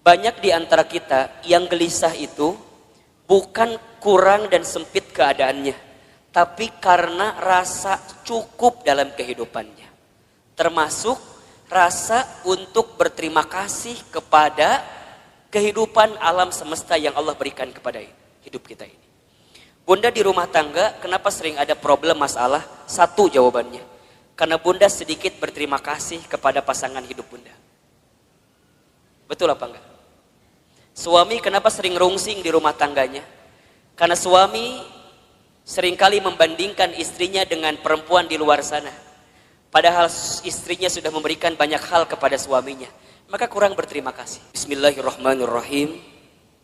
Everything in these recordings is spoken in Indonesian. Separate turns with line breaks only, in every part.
Banyak di antara kita yang gelisah itu bukan kurang dan sempit keadaannya, tapi karena rasa cukup dalam kehidupannya. Termasuk rasa untuk berterima kasih kepada kehidupan alam semesta yang Allah berikan kepada hidup kita ini. Bunda di rumah tangga, kenapa sering ada problem masalah? Satu jawabannya, karena bunda sedikit berterima kasih kepada pasangan hidup bunda. Betul apa enggak? Suami kenapa sering rungsing di rumah tangganya? Karena suami seringkali membandingkan istrinya dengan perempuan di luar sana. Padahal istrinya sudah memberikan banyak hal kepada suaminya. Maka kurang berterima kasih. Bismillahirrahmanirrahim.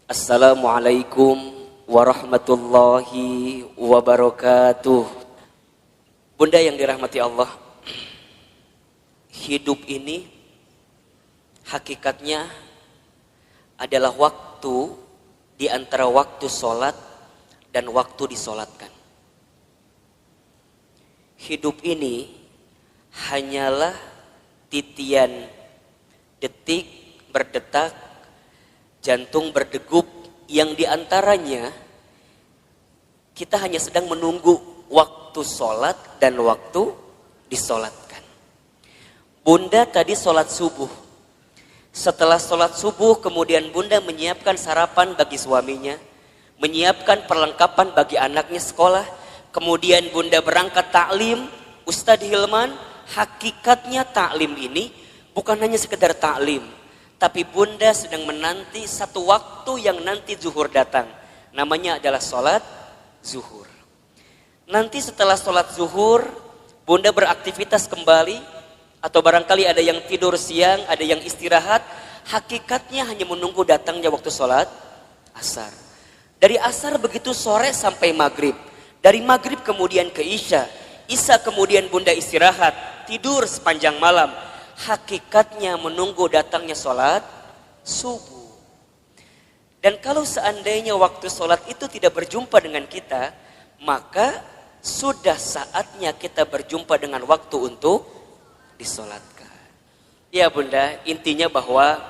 Assalamualaikum warahmatullahi wabarakatuh. Bunda yang dirahmati Allah, hidup ini hakikatnya adalah waktu di antara waktu sholat dan waktu disolatkan. Hidup ini hanyalah titian detik berdetak, jantung berdegup, yang diantaranya kita hanya sedang menunggu waktu sholat dan waktu disolatkan. Bunda tadi sholat subuh. Setelah sholat subuh kemudian bunda menyiapkan sarapan bagi suaminya, menyiapkan perlengkapan bagi anaknya sekolah, kemudian bunda berangkat taklim. Ustadz Hilman, hakikatnya taklim ini bukan hanya sekedar taklim, tapi bunda sedang menanti satu waktu yang nanti zuhur datang, namanya adalah sholat zuhur. Nanti setelah sholat zuhur bunda beraktivitas kembali, atau barangkali ada yang tidur siang, ada yang istirahat. Hakikatnya hanya menunggu datangnya waktu sholat asar. Dari asar begitu sore sampai maghrib. Dari maghrib kemudian ke isya. Isya kemudian bunda istirahat, tidur sepanjang malam. Hakikatnya menunggu datangnya sholat subuh. Dan kalau seandainya waktu sholat itu tidak berjumpa dengan kita, maka sudah saatnya kita berjumpa dengan waktu untuk disolatkan. Ya bunda, intinya bahwa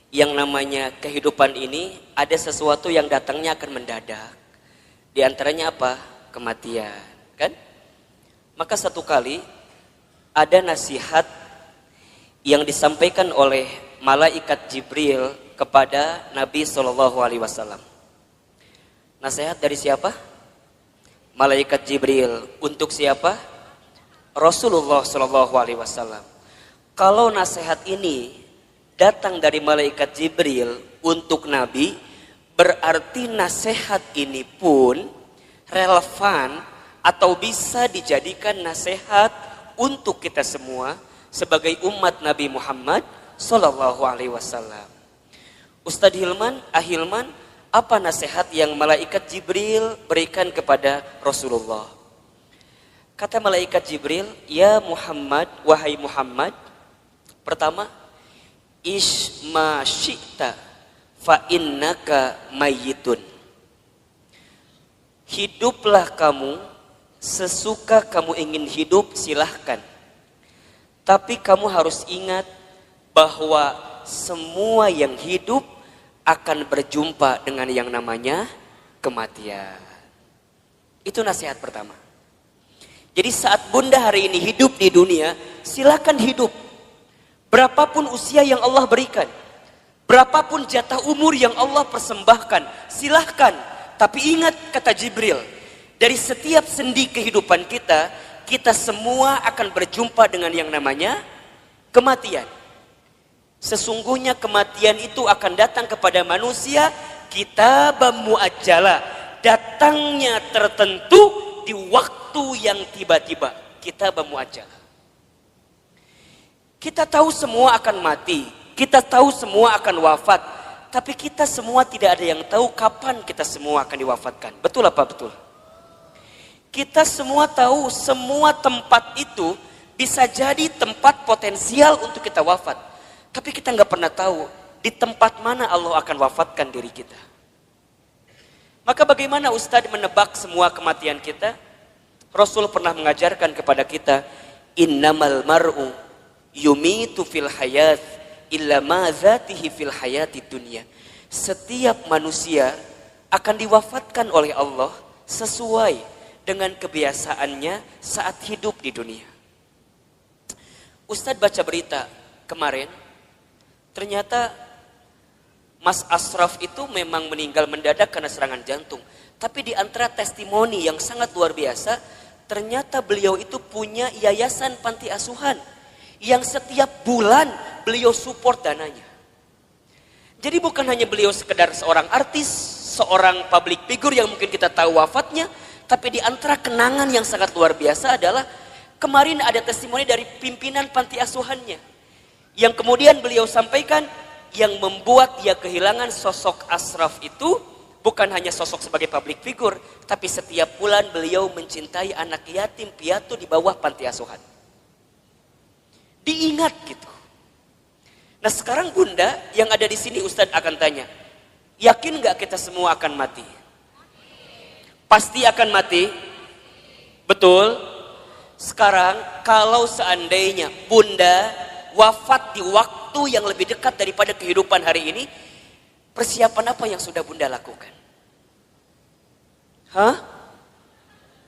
yang namanya kehidupan ini ada sesuatu yang datangnya akan mendadak. Di antaranya apa? Kematian, kan? Maka satu kali ada nasihat yang disampaikan oleh malaikat Jibril kepada Nabi SAW. Nasihat dari siapa? Malaikat Jibril. Untuk siapa? Rasulullah SAW. Kalau nasihat ini datang dari malaikat Jibril untuk Nabi, berarti nasihat ini pun relevan atau bisa dijadikan nasihat untuk kita semua sebagai umat Nabi Muhammad SAW. Ustadz Hilman, Ahilman, apa nasihat yang malaikat Jibril berikan kepada Rasulullah? Kata malaikat Jibril, ya Muhammad, wahai Muhammad, pertama, isma syi'ta fa innaka mayyitun. Hiduplah kamu sesuka kamu ingin hidup, silahkan. Tapi kamu harus ingat bahwa semua yang hidup akan berjumpa dengan yang namanya kematian. Itu nasihat pertama. Jadi saat bunda hari ini hidup di dunia, silakan hidup. Berapapun usia yang Allah berikan, berapapun jatah umur yang Allah persembahkan, silahkan. Tapi ingat kata Jibril, dari setiap sendi kehidupan kita, kita semua akan berjumpa dengan yang namanya kematian. Sesungguhnya kematian itu akan datang kepada manusia, kitaban muajjala, datangnya tertentu di waktu yang tiba-tiba. Kitaban muajjala. Kita tahu semua akan mati, kita tahu semua akan wafat, tapi kita semua tidak ada yang tahu kapan kita semua akan diwafatkan. Betul apa betul? Kita semua tahu semua tempat itu bisa jadi tempat potensial untuk kita wafat, tapi kita nggak pernah tahu di tempat mana Allah akan wafatkan diri kita. Maka bagaimana Ustadz menebak semua kematian kita? Rasul pernah mengajarkan kepada kita, innamal mar'u yumitu fil hayat illa ma dzatihi fil hayati dunya. Setiap manusia akan diwafatkan oleh Allah sesuai dengan kebiasaannya saat hidup di dunia. Ustadz baca berita kemarin, ternyata Mas Ashraf itu memang meninggal mendadak karena serangan jantung. Tapi di antara testimoni yang sangat luar biasa, ternyata beliau itu punya yayasan panti asuhan yang setiap bulan beliau support dananya. Jadi bukan hanya beliau sekedar seorang artis, seorang public figure yang mungkin kita tahu wafatnya, tapi di antara kenangan yang sangat luar biasa adalah kemarin ada testimoni dari pimpinan panti asuhannya yang kemudian beliau sampaikan yang membuat dia kehilangan sosok Ashraf itu bukan hanya sosok sebagai public figure, tapi setiap bulan beliau mencintai anak yatim piatu di bawah panti asuhan. Diingat gitu. Nah sekarang Bunda yang ada di sini Ustadz akan tanya, yakin nggak kita semua akan mati? Pasti akan mati? Betul? Sekarang kalau seandainya Bunda wafat di waktu yang lebih dekat daripada kehidupan hari ini, persiapan apa yang sudah Bunda lakukan? Hah?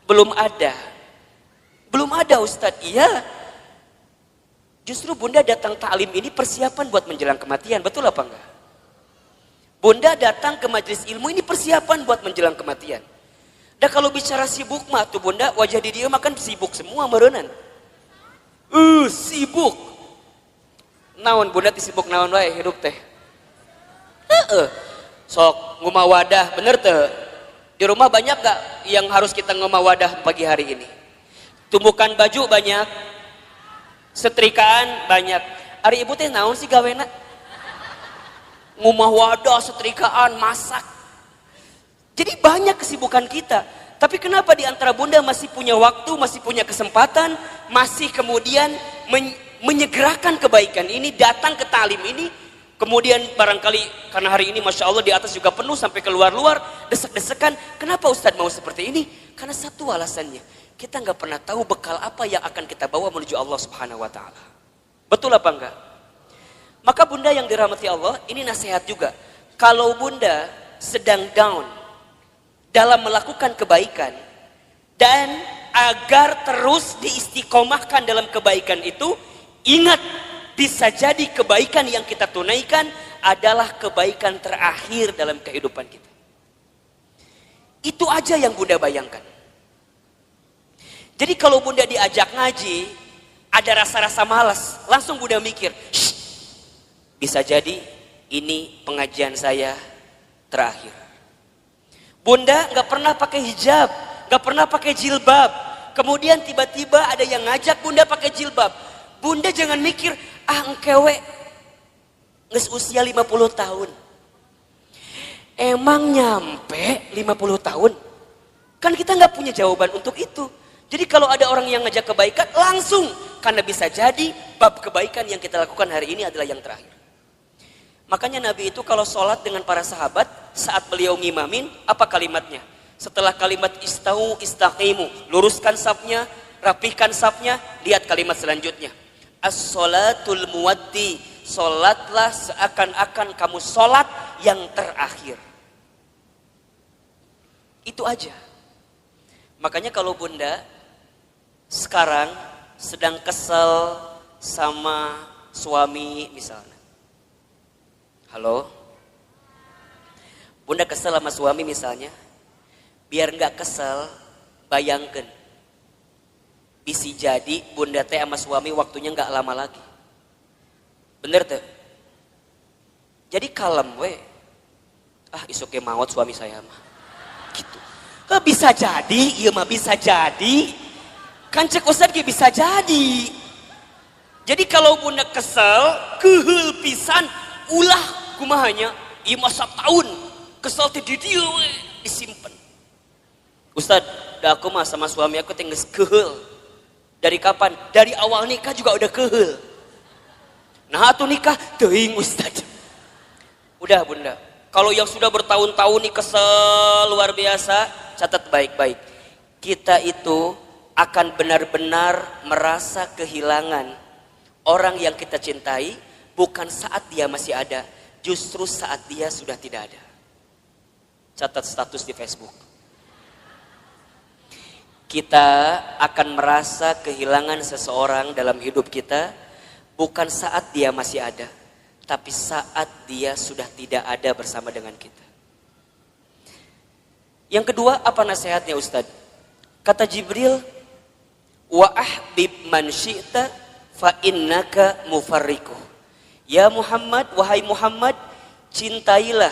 Belum ada. Belum ada Ustadz. Iya. Justru Bunda datang ta'lim ini persiapan buat menjelang kematian. Betul apa enggak? Bunda datang ke majelis ilmu ini persiapan buat menjelang kematian. Dan kalau bicara sibuk mah tuh Bunda, wajah di dia makan sibuk semua merenan. Sibuk. Naon Bunda sibuk naon wae hidup teh. Sok ngumah wadah, bener teh. Di rumah banyak gak yang harus kita ngumah wadah pagi hari ini? Tumbukan baju banyak, setrikaan banyak. Ari ibu teh naon sih gawena? Ngumah wadah, setrikaan, masak. Jadi banyak kesibukan kita. Tapi kenapa di antara Bunda masih punya waktu, masih punya kesempatan, masih kemudian menyegerakan kebaikan ini, datang ke talim ini, kemudian barangkali karena hari ini Masya Allah di atas juga penuh sampai keluar-luar, desek-desekan. Kenapa Ustadz mau seperti ini? Karena satu alasannya, kita nggak pernah tahu bekal apa yang akan kita bawa menuju Allah Subhanahu Wa Taala. Betul apa enggak? Maka Bunda yang dirahmati Allah, ini nasihat juga. Kalau Bunda sedang down dalam melakukan kebaikan dan agar terus diistiqomahkan dalam kebaikan itu, ingat, bisa jadi kebaikan yang kita tunaikan adalah kebaikan terakhir dalam kehidupan kita. Itu aja yang Bunda bayangkan. Jadi kalau Bunda diajak ngaji, ada rasa-rasa malas, langsung Bunda mikir, bisa jadi ini pengajian saya terakhir. Bunda nggak pernah pakai hijab, nggak pernah pakai jilbab. Kemudian tiba-tiba ada yang ngajak Bunda pakai jilbab. Bunda jangan mikir, engkewe nges usia 50 tahun. Emang nyampe 50 tahun? Kan kita nggak punya jawaban untuk itu. Jadi kalau ada orang yang ngajak kebaikan, langsung. Karena bisa jadi bab kebaikan yang kita lakukan hari ini adalah yang terakhir. Makanya Nabi itu kalau sholat dengan para sahabat, saat beliau ngimamin, apa kalimatnya? Setelah kalimat istau istaqimu, luruskan safnya, rapihkan safnya, lihat kalimat selanjutnya. As-sholatul muwaddi, sholatlah seakan-akan kamu sholat yang terakhir. Itu aja. Makanya kalau Bunda sekarang sedang kesel sama suami misalnya. Halo? Bunda kesel sama suami misalnya. Biar nggak kesel, bayangkan. Bisa jadi Bunda teh sama suami waktunya nggak lama lagi. Bener tuh? Jadi kalem we. Isuke maut suami saya mah. Gitu. Bisa jadi, iya mah bisa jadi. Kan cek Ustadz bisa jadi. Jadi kalau Bunda kesel, kehul pisan, ulah kumahanya, iya masa tahun kesel ti di dieu we disimpen. Ustadz, dah aku mah sama suami aku tinggal kehul. Dari kapan? Dari awal nikah juga udah kehul. Nah atuh nikah teuing Ustadz. Udah Bunda, kalau yang sudah bertahun-tahun nih kesel luar biasa, catat baik-baik. Kita itu akan benar-benar merasa kehilangan orang yang kita cintai bukan saat dia masih ada, justru saat dia sudah tidak ada. Catat status di Facebook. Kita akan merasa kehilangan seseorang dalam hidup kita bukan saat dia masih ada, tapi saat dia sudah tidak ada bersama dengan kita. Yang kedua, apa nasihatnya Ustadz? Kata Jibril, wa ahbib man syi'ta fa innaka mufarriquh. Ya Muhammad, wahai Muhammad, cintailah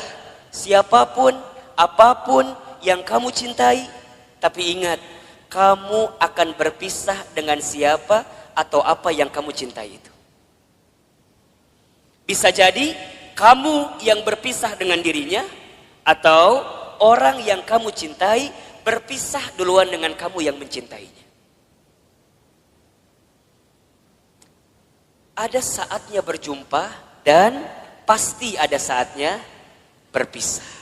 siapapun, apapun yang kamu cintai, tapi ingat, kamu akan berpisah dengan siapa atau apa yang kamu cintai itu. Bisa jadi kamu yang berpisah dengan dirinya, atau orang yang kamu cintai berpisah duluan dengan kamu yang mencintainya. Ada saatnya berjumpa dan pasti ada saatnya berpisah.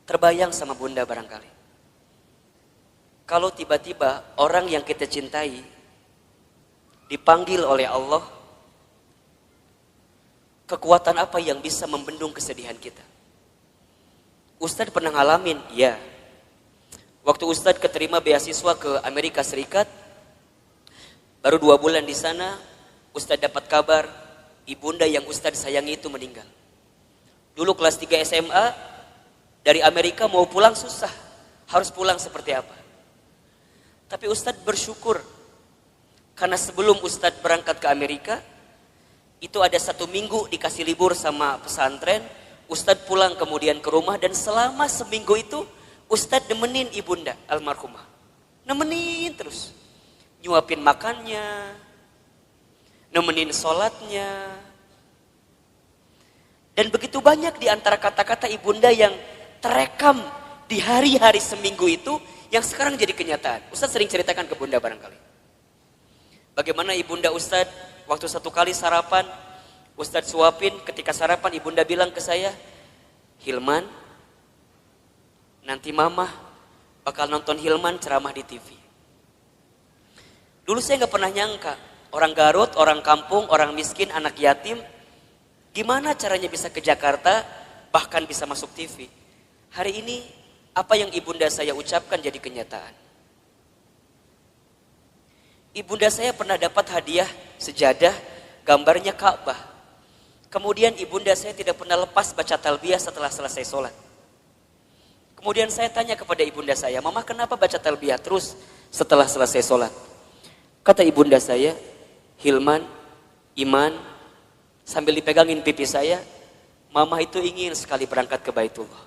Terbayang sama bunda barangkali. Kalau tiba-tiba orang yang kita cintai dipanggil oleh Allah, kekuatan apa yang bisa membendung kesedihan kita? Ustadz pernah ngalamin, ya. Waktu Ustadz keterima beasiswa ke Amerika Serikat, baru 2 bulan di sana, Ustadz dapat kabar ibunda yang Ustadz sayangi itu meninggal. Dulu kelas 3 SMA, dari Amerika mau pulang susah, harus pulang seperti apa. Tapi Ustadz bersyukur, karena sebelum Ustadz berangkat ke Amerika, itu ada 1 minggu dikasih libur sama pesantren, Ustadz pulang kemudian ke rumah, dan selama seminggu itu Ustadz nemenin ibunda almarhumah. Nemenin terus. Nyuapin makannya, nemenin sholatnya. Dan begitu banyak di antara kata-kata ibunda yang terekam di hari-hari seminggu itu, yang sekarang jadi kenyataan. Ustadz sering ceritakan ke bunda barangkali. Bagaimana ibunda Ustadz waktu 1 kali sarapan, Ustadz suapin, ketika sarapan ibunda bilang ke saya, Hilman, nanti mama bakal nonton Hilman ceramah di TV. Dulu saya gak pernah nyangka, orang Garut, orang kampung, orang miskin, anak yatim, gimana caranya bisa ke Jakarta, bahkan bisa masuk TV. Hari ini, apa yang ibunda saya ucapkan jadi kenyataan. Ibunda saya pernah dapat hadiah sejadah, gambarnya Ka'bah. Kemudian ibunda saya tidak pernah lepas baca talbiyah setelah selesai sholat. Kemudian saya tanya kepada ibunda saya, Mama kenapa baca talbiyah terus setelah selesai sholat? Kata ibunda saya, Hilman, Iman, sambil dipegangin pipi saya, Mama itu ingin sekali berangkat ke Baitullah.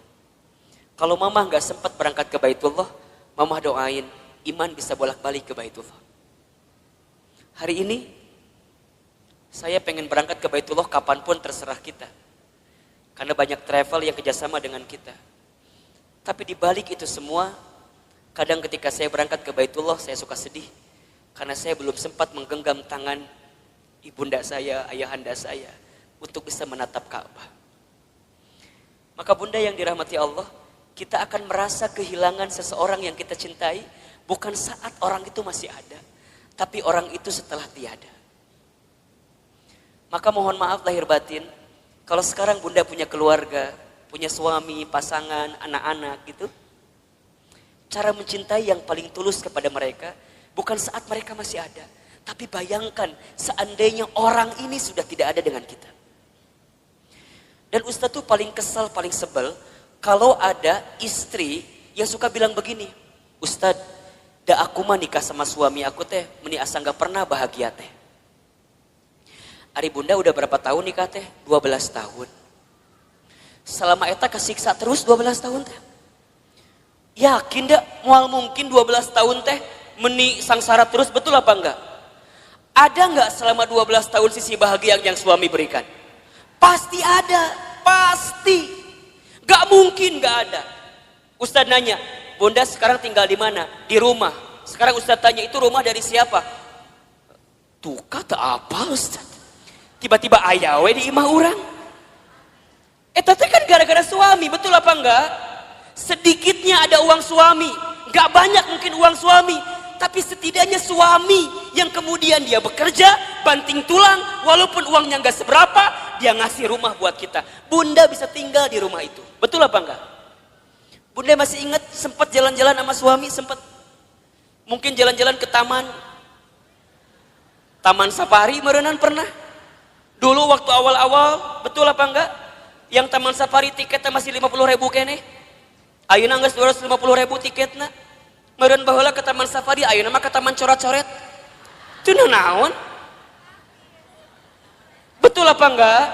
Kalau Mama gak sempat berangkat ke Baitullah, Mama doain Iman bisa bolak-balik ke Baitullah. Hari ini, saya pengen berangkat ke Baitullah kapanpun terserah kita. Karena banyak travel yang kerjasama dengan kita. Tapi di balik itu semua, kadang ketika saya berangkat ke Baitullah, saya suka sedih. Karena saya belum sempat menggenggam tangan ibunda saya, ayahanda saya, untuk bisa menatap Ka'bah. Maka bunda yang dirahmati Allah, kita akan merasa kehilangan seseorang yang kita cintai, bukan saat orang itu masih ada, tapi orang itu setelah tiada. Maka mohon maaf lahir batin, kalau sekarang bunda punya keluarga, punya suami, pasangan, anak-anak gitu. Cara mencintai yang paling tulus kepada mereka, bukan saat mereka masih ada. Tapi bayangkan seandainya orang ini sudah tidak ada dengan kita. Dan Ustadz tuh paling kesal, paling sebel, kalau ada istri yang suka bilang begini, Ustadz, da aku mah nikah sama suami aku teh, meni asa gak pernah bahagia teh. Ari bunda udah berapa tahun nikah teh? 12 tahun. Selama eta kesiksa terus 12 tahun teh. Yakin dak moal mungkin 12 tahun teh meni sangsara terus, betul apa enggak? Ada enggak selama 12 tahun sisi bahagia yang suami berikan? Pasti ada, pasti. Gak mungkin gak ada. Ustadz nanya, bunda sekarang tinggal di mana? Di rumah. Sekarang Ustadz tanya, itu rumah dari siapa? Tuh kata apa Ustadz? Tiba-tiba ayawe di imah orang. Tapi kan gara-gara suami, betul apa enggak? Sedikitnya ada uang suami, gak banyak mungkin uang suami, tapi setidaknya suami yang kemudian dia bekerja, banting tulang, walaupun uangnya nggak seberapa, dia ngasih rumah buat kita. Bunda bisa tinggal di rumah itu. Betul apa enggak? Bunda masih ingat sempat jalan-jalan sama suami, sempat mungkin jalan-jalan ke Taman Safari merenan pernah. Dulu waktu awal-awal, betul apa enggak? Yang Taman Safari tiketnya masih 50.000 kene. Ayeuna geus 250.000 tiketna. Meureun baheula ke Taman Safari, ayeuna mah ke Taman Coret-Coret. Teu naon? Betul apa enggak?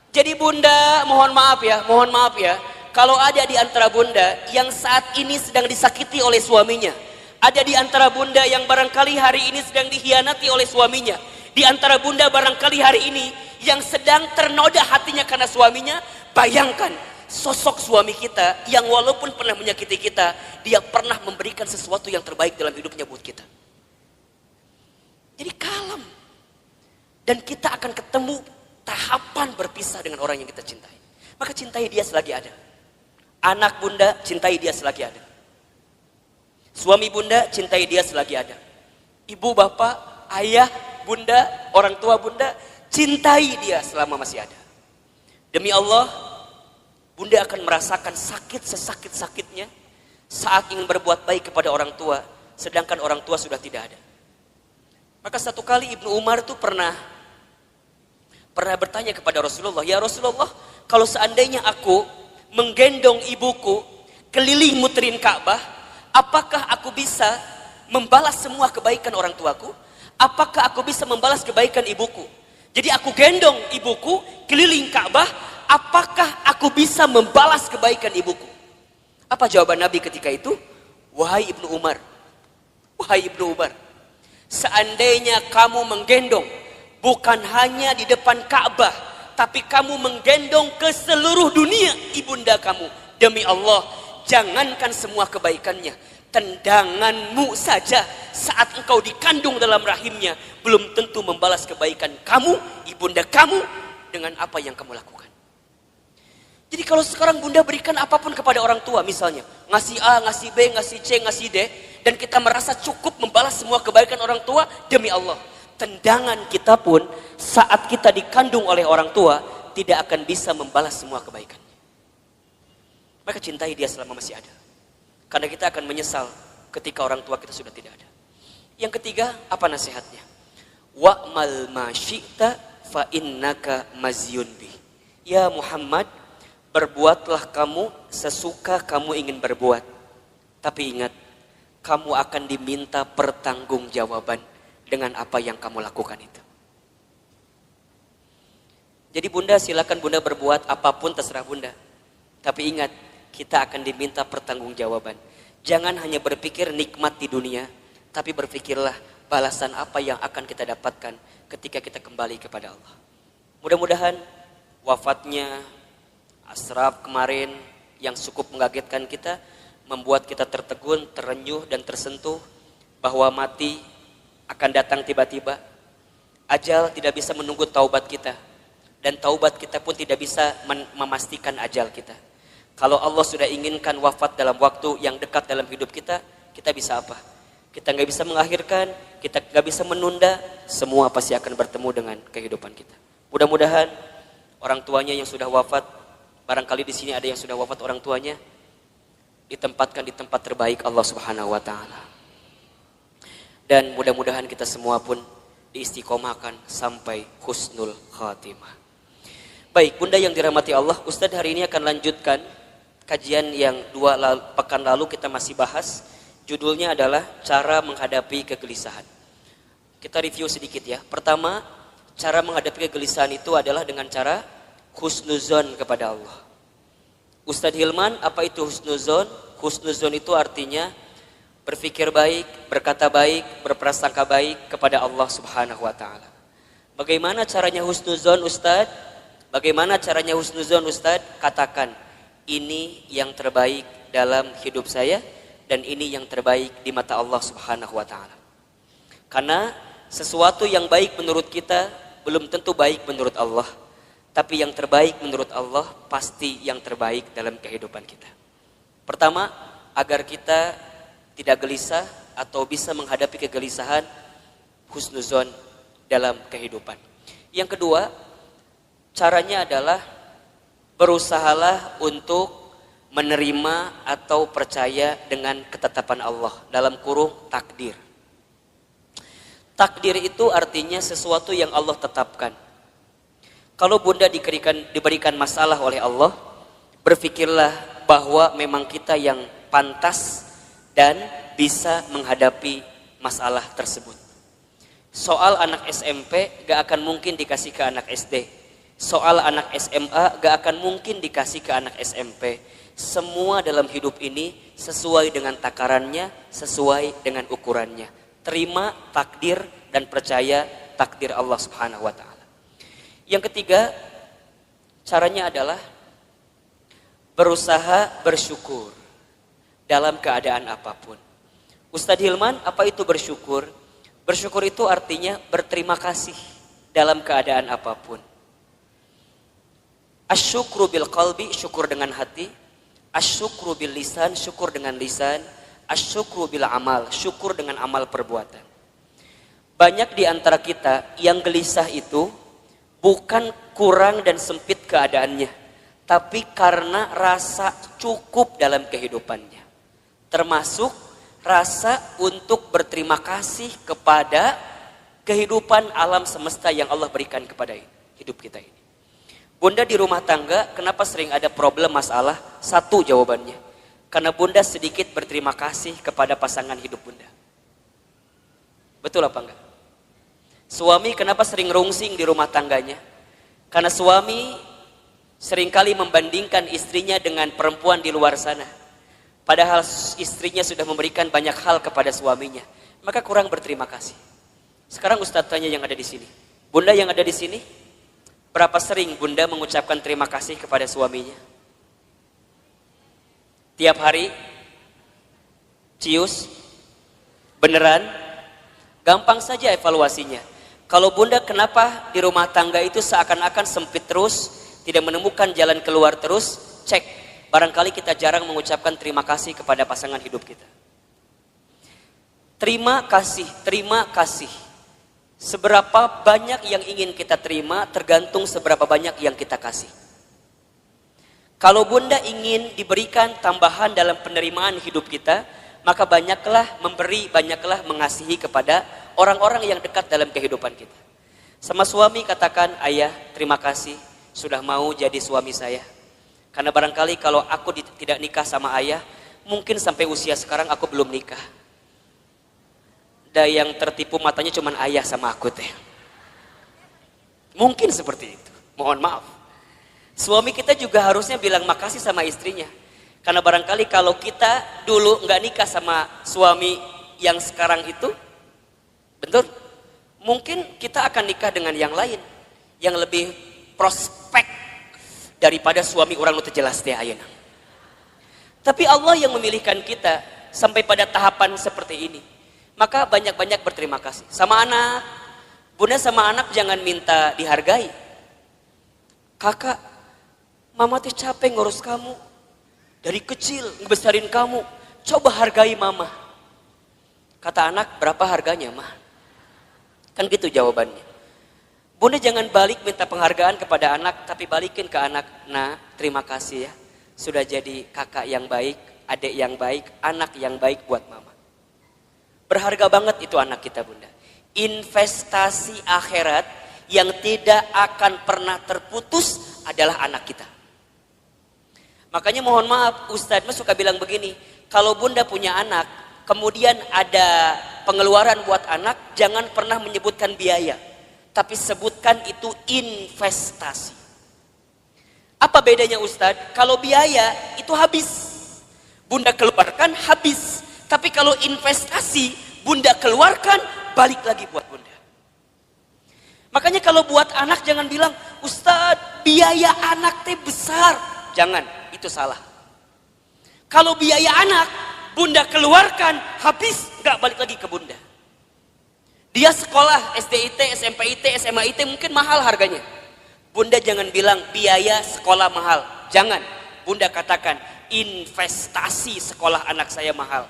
Jadi bunda, mohon maaf ya. Kalau ada di antara bunda yang saat ini sedang disakiti oleh suaminya, ada di antara bunda yang barangkali hari ini sedang dikhianati oleh suaminya, di antara bunda barangkali hari ini yang sedang ternoda hatinya karena suaminya, bayangkan sosok suami kita yang walaupun pernah menyakiti kita, dia pernah memberikan sesuatu yang terbaik dalam hidupnya buat kita. Jadi kalem. Dan kita akan ketemu tahapan berpisah dengan orang yang kita cintai. Maka cintai dia selagi ada. Anak bunda, cintai dia selagi ada. Suami bunda, cintai dia selagi ada. Ibu, bapak, ayah, bunda, orang tua bunda, cintai dia selama masih ada. Demi Allah, bunda akan merasakan sakit sesakit-sakitnya saat ingin berbuat baik kepada orang tua, sedangkan orang tua sudah tidak ada. Maka satu kali Ibnu Umar itu pernah bertanya kepada Rasulullah, ya Rasulullah, kalau seandainya aku menggendong ibuku keliling muterin Ka'bah, apakah aku bisa membalas semua kebaikan orang tuaku? Apakah aku bisa membalas kebaikan ibuku? Jadi aku gendong ibuku keliling Ka'bah, apakah aku bisa membalas kebaikan ibuku? Apa jawaban Nabi ketika itu? Wahai Ibnu Umar, seandainya kamu menggendong bukan hanya di depan Ka'bah, tapi kamu menggendong ke seluruh dunia ibunda kamu, demi Allah, jangankan semua kebaikannya, tendanganmu saja saat engkau dikandung dalam rahimnya belum tentu membalas kebaikan kamu, ibunda kamu, dengan apa yang kamu lakukan. Jadi kalau sekarang bunda berikan apapun kepada orang tua, misalnya ngasih A, ngasih B, ngasih C, ngasih D, dan kita merasa cukup membalas semua kebaikan orang tua, demi Allah, tendangan kita pun saat kita dikandung oleh orang tua tidak akan bisa membalas semua kebaikan. Maka cintai dia selama masih ada, karena kita akan menyesal ketika orang tua kita sudah tidak ada. Yang ketiga, apa nasihatnya? Wa'mal ma syi'ta fa innaka mazyun bi. Ya Muhammad, berbuatlah kamu sesuka kamu ingin berbuat, tapi ingat, kamu akan diminta pertanggungjawaban dengan apa yang kamu lakukan itu. Jadi bunda, silakan bunda berbuat apapun terserah bunda, tapi ingat, kita akan diminta pertanggungjawaban. Jangan hanya berpikir nikmat di dunia, tapi berpikirlah balasan apa yang akan kita dapatkan ketika kita kembali kepada Allah. Mudah-mudahan wafatnya Ashraf kemarin yang cukup mengagetkan kita, membuat kita tertegun, terenyuh dan tersentuh bahwa mati akan datang tiba-tiba. Ajal tidak bisa menunggu taubat kita, dan taubat kita pun tidak bisa memastikan ajal kita. Kalau Allah sudah inginkan wafat dalam waktu yang dekat dalam hidup kita, kita bisa apa? Kita nggak bisa mengakhirkan, kita nggak bisa menunda, semua pasti akan bertemu dengan kehidupan kita. Mudah-mudahan orang tuanya yang sudah wafat, barangkali di sini ada yang sudah wafat orang tuanya, ditempatkan di tempat terbaik Allah Subhanahu wa taala. Dan mudah-mudahan kita semua pun diistiqomahkan sampai husnul khatimah. Baik, bunda yang dirahmati Allah, Ustadz hari ini akan lanjutkan kajian yang pekan lalu kita masih bahas. Judulnya adalah cara menghadapi kegelisahan. Kita review sedikit ya. Pertama, cara menghadapi kegelisahan itu adalah dengan cara husnuzon kepada Allah. Ustadz Hilman, apa itu husnuzon? Husnuzon itu artinya berpikir baik, berkata baik, berprasangka baik kepada Allah Subhanahu wa taala. Bagaimana caranya husnuzon, Ustadz? Bagaimana caranya husnuzon, Ustadz? Katakan, ini yang terbaik dalam hidup saya dan ini yang terbaik di mata Allah Subhanahu wa taala. Karena sesuatu yang baik menurut kita belum tentu baik menurut Allah. Tapi yang terbaik menurut Allah pasti yang terbaik dalam kehidupan kita. Pertama, agar kita tidak gelisah, atau bisa menghadapi kegelisahan, husnuzon dalam kehidupan. Yang kedua, caranya adalah berusahalah untuk menerima atau percaya dengan ketetapan Allah, dalam kurung takdir. Takdir itu artinya sesuatu yang Allah tetapkan. Kalau bunda diberikan masalah oleh Allah, berpikirlah bahwa memang kita yang pantas dan bisa menghadapi masalah tersebut. Soal anak SMP gak akan mungkin dikasih ke anak SD. Soal anak SMA gak akan mungkin dikasih ke anak SMP. Semua dalam hidup ini sesuai dengan takarannya, sesuai dengan ukurannya. Terima takdir dan percaya takdir Allah Subhanahu wa Ta'ala. Yang ketiga, caranya adalah berusaha bersyukur dalam keadaan apapun. Ustadz Hilman, apa itu bersyukur? Bersyukur itu artinya berterima kasih dalam keadaan apapun. Asyukru bil qalbi, syukur dengan hati. Asyukru bil lisan, syukur dengan lisan. Asyukru bil amal, syukur dengan amal perbuatan. Banyak di antara kita yang gelisah itu bukan kurang dan sempit keadaannya, tapi karena rasa cukup dalam kehidupannya. Termasuk rasa untuk berterima kasih kepada kehidupan alam semesta yang Allah berikan kepada hidup kita ini. Bunda di rumah tangga, kenapa sering ada problem masalah? Satu jawabannya, karena bunda sedikit berterima kasih kepada pasangan hidup bunda. Betul apa enggak? Suami kenapa sering rungsing di rumah tangganya? Karena suami seringkali membandingkan istrinya dengan perempuan di luar sana. Padahal istrinya sudah memberikan banyak hal kepada suaminya. Maka kurang berterima kasih. Sekarang Ustadz tanya yang ada di sini. Bunda yang ada di sini, berapa sering bunda mengucapkan terima kasih kepada suaminya? Tiap hari? Cius? Beneran? Gampang saja evaluasinya. Kalau bunda kenapa di rumah tangga itu seakan-akan sempit terus, tidak menemukan jalan keluar terus, cek. Barangkali kita jarang mengucapkan terima kasih kepada pasangan hidup kita. Terima kasih, terima kasih. Seberapa banyak yang ingin kita terima tergantung seberapa banyak yang kita kasih. Kalau bunda ingin diberikan tambahan dalam penerimaan hidup kita, maka banyaklah memberi, banyaklah mengasihi kepada orang-orang yang dekat dalam kehidupan kita. Sama suami katakan, ayah terima kasih sudah mau jadi suami saya. Karena barangkali kalau aku tidak nikah sama ayah, mungkin sampai usia sekarang aku belum nikah. Dan yang tertipu matanya cuma ayah sama aku teh. Mungkin seperti itu, mohon maaf. Suami kita juga harusnya bilang makasih sama istrinya. Karena barangkali kalau kita dulu nggak nikah sama suami yang sekarang itu, betul, mungkin kita akan nikah dengan yang lain, yang lebih prospek daripada suami orang itu jelas teh ayeuna. Tapi Allah yang memilihkan kita sampai pada tahapan seperti ini. Maka banyak-banyak berterima kasih. Sama anak, bunda sama anak jangan minta dihargai. Kakak, mama teh capek ngurus kamu. Dari kecil ngebesarin kamu. Coba hargai mama. Kata anak, berapa harganya mah? Kan gitu jawabannya. Bunda jangan balik minta penghargaan kepada anak, tapi balikin ke anak. Nah, terima kasih ya. Sudah jadi kakak yang baik, adik yang baik, anak yang baik buat mama. Berharga banget itu anak kita bunda. Investasi akhirat yang tidak akan pernah terputus adalah anak kita. Makanya mohon maaf, Ustadz suka bilang begini. Kalau bunda punya anak, kemudian ada pengeluaran buat anak, jangan pernah menyebutkan biaya. Tapi sebutkan itu investasi. Apa bedanya Ustadz? Kalau biaya itu habis. Bunda keluarkan habis. Tapi kalau investasi, bunda keluarkan, balik lagi buat bunda. Makanya kalau buat anak jangan bilang, Ustadz biaya anak teh besar. Jangan, itu salah. Kalau biaya anak, bunda keluarkan, habis, gak balik lagi ke bunda. Dia sekolah SDIT, SMPIT, SMAIT mungkin mahal harganya. Bunda jangan bilang biaya sekolah mahal. Jangan. Bunda katakan investasi sekolah anak saya mahal.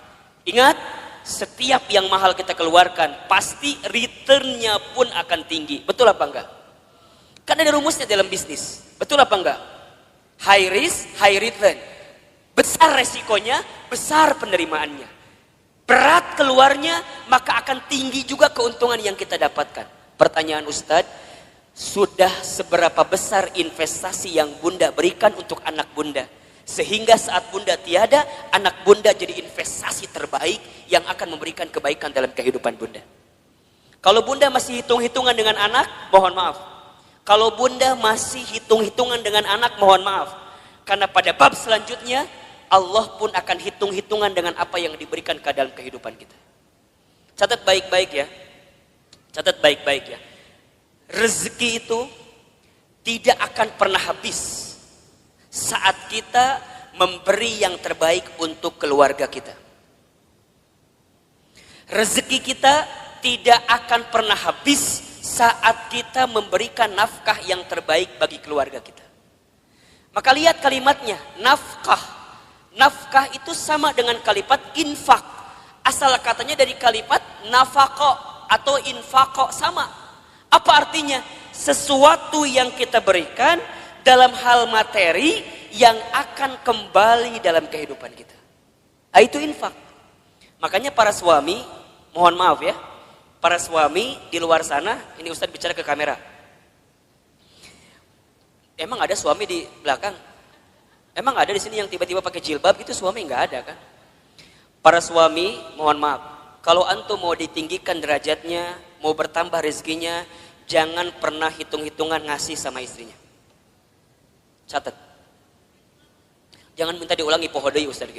Ingat, setiap yang mahal kita keluarkan, pasti returnnya pun akan tinggi. Betul apa enggak? Kan ada rumusnya dalam bisnis. Betul apa enggak? High risk, high return. Besar resikonya, besar penerimaannya. Berat keluarnya, maka akan tinggi juga keuntungan yang kita dapatkan. Pertanyaan Ustadz, sudah seberapa besar investasi yang Bunda berikan untuk anak Bunda? Sehingga saat Bunda tiada, anak Bunda jadi investasi terbaik yang akan memberikan kebaikan dalam kehidupan Bunda. Kalau Bunda masih hitung-hitungan dengan anak, mohon maaf. Kalau Bunda masih hitung-hitungan dengan anak, mohon maaf. Karena pada bab selanjutnya, Allah pun akan hitung-hitungan dengan apa yang diberikan ke dalam kehidupan kita. Catat baik-baik ya. Catat baik-baik ya. Rezeki itu tidak akan pernah habis saat kita memberi yang terbaik untuk keluarga kita. Rezeki kita tidak akan pernah habis saat kita memberikan nafkah yang terbaik bagi keluarga kita. Maka lihat kalimatnya, nafkah. Nafkah itu sama dengan kalimat infak. Asal katanya dari kalimat nafako atau infako, sama. Apa artinya? Sesuatu yang kita berikan dalam hal materi yang akan kembali dalam kehidupan kita. Itu infak. Makanya para suami, mohon maaf ya, para suami di luar sana, ini Ustadz bicara ke kamera. Emang ada suami di belakang? Emang ada di sini yang tiba-tiba pakai jilbab gitu? Suami nggak ada kan? Para suami, mohon maaf, kalau antum mau ditinggikan derajatnya, mau bertambah rezekinya, jangan pernah hitung-hitungan ngasih sama istrinya. Catat. Jangan minta diulangi pohodoi Ustaz.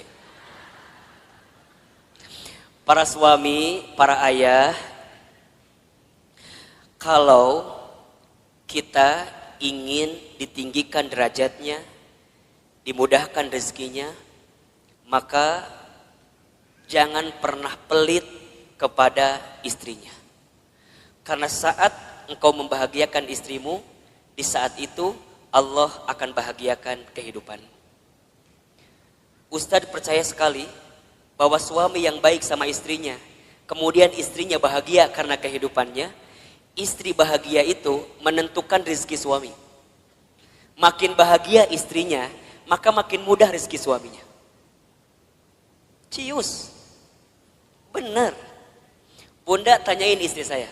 Para suami, para ayah, kalau kita ingin ditinggikan derajatnya, dimudahkan rezekinya, maka jangan pernah pelit kepada istrinya. Karena saat engkau membahagiakan istrimu, di saat itu Allah akan bahagiakan kehidupanmu. Ustadz percaya sekali bahwa suami yang baik sama istrinya, kemudian istrinya bahagia karena kehidupannya, istri bahagia itu menentukan rezeki suami. Makin bahagia istrinya, maka makin mudah rezeki suaminya. Cius. Benar. Bunda tanyain istri saya.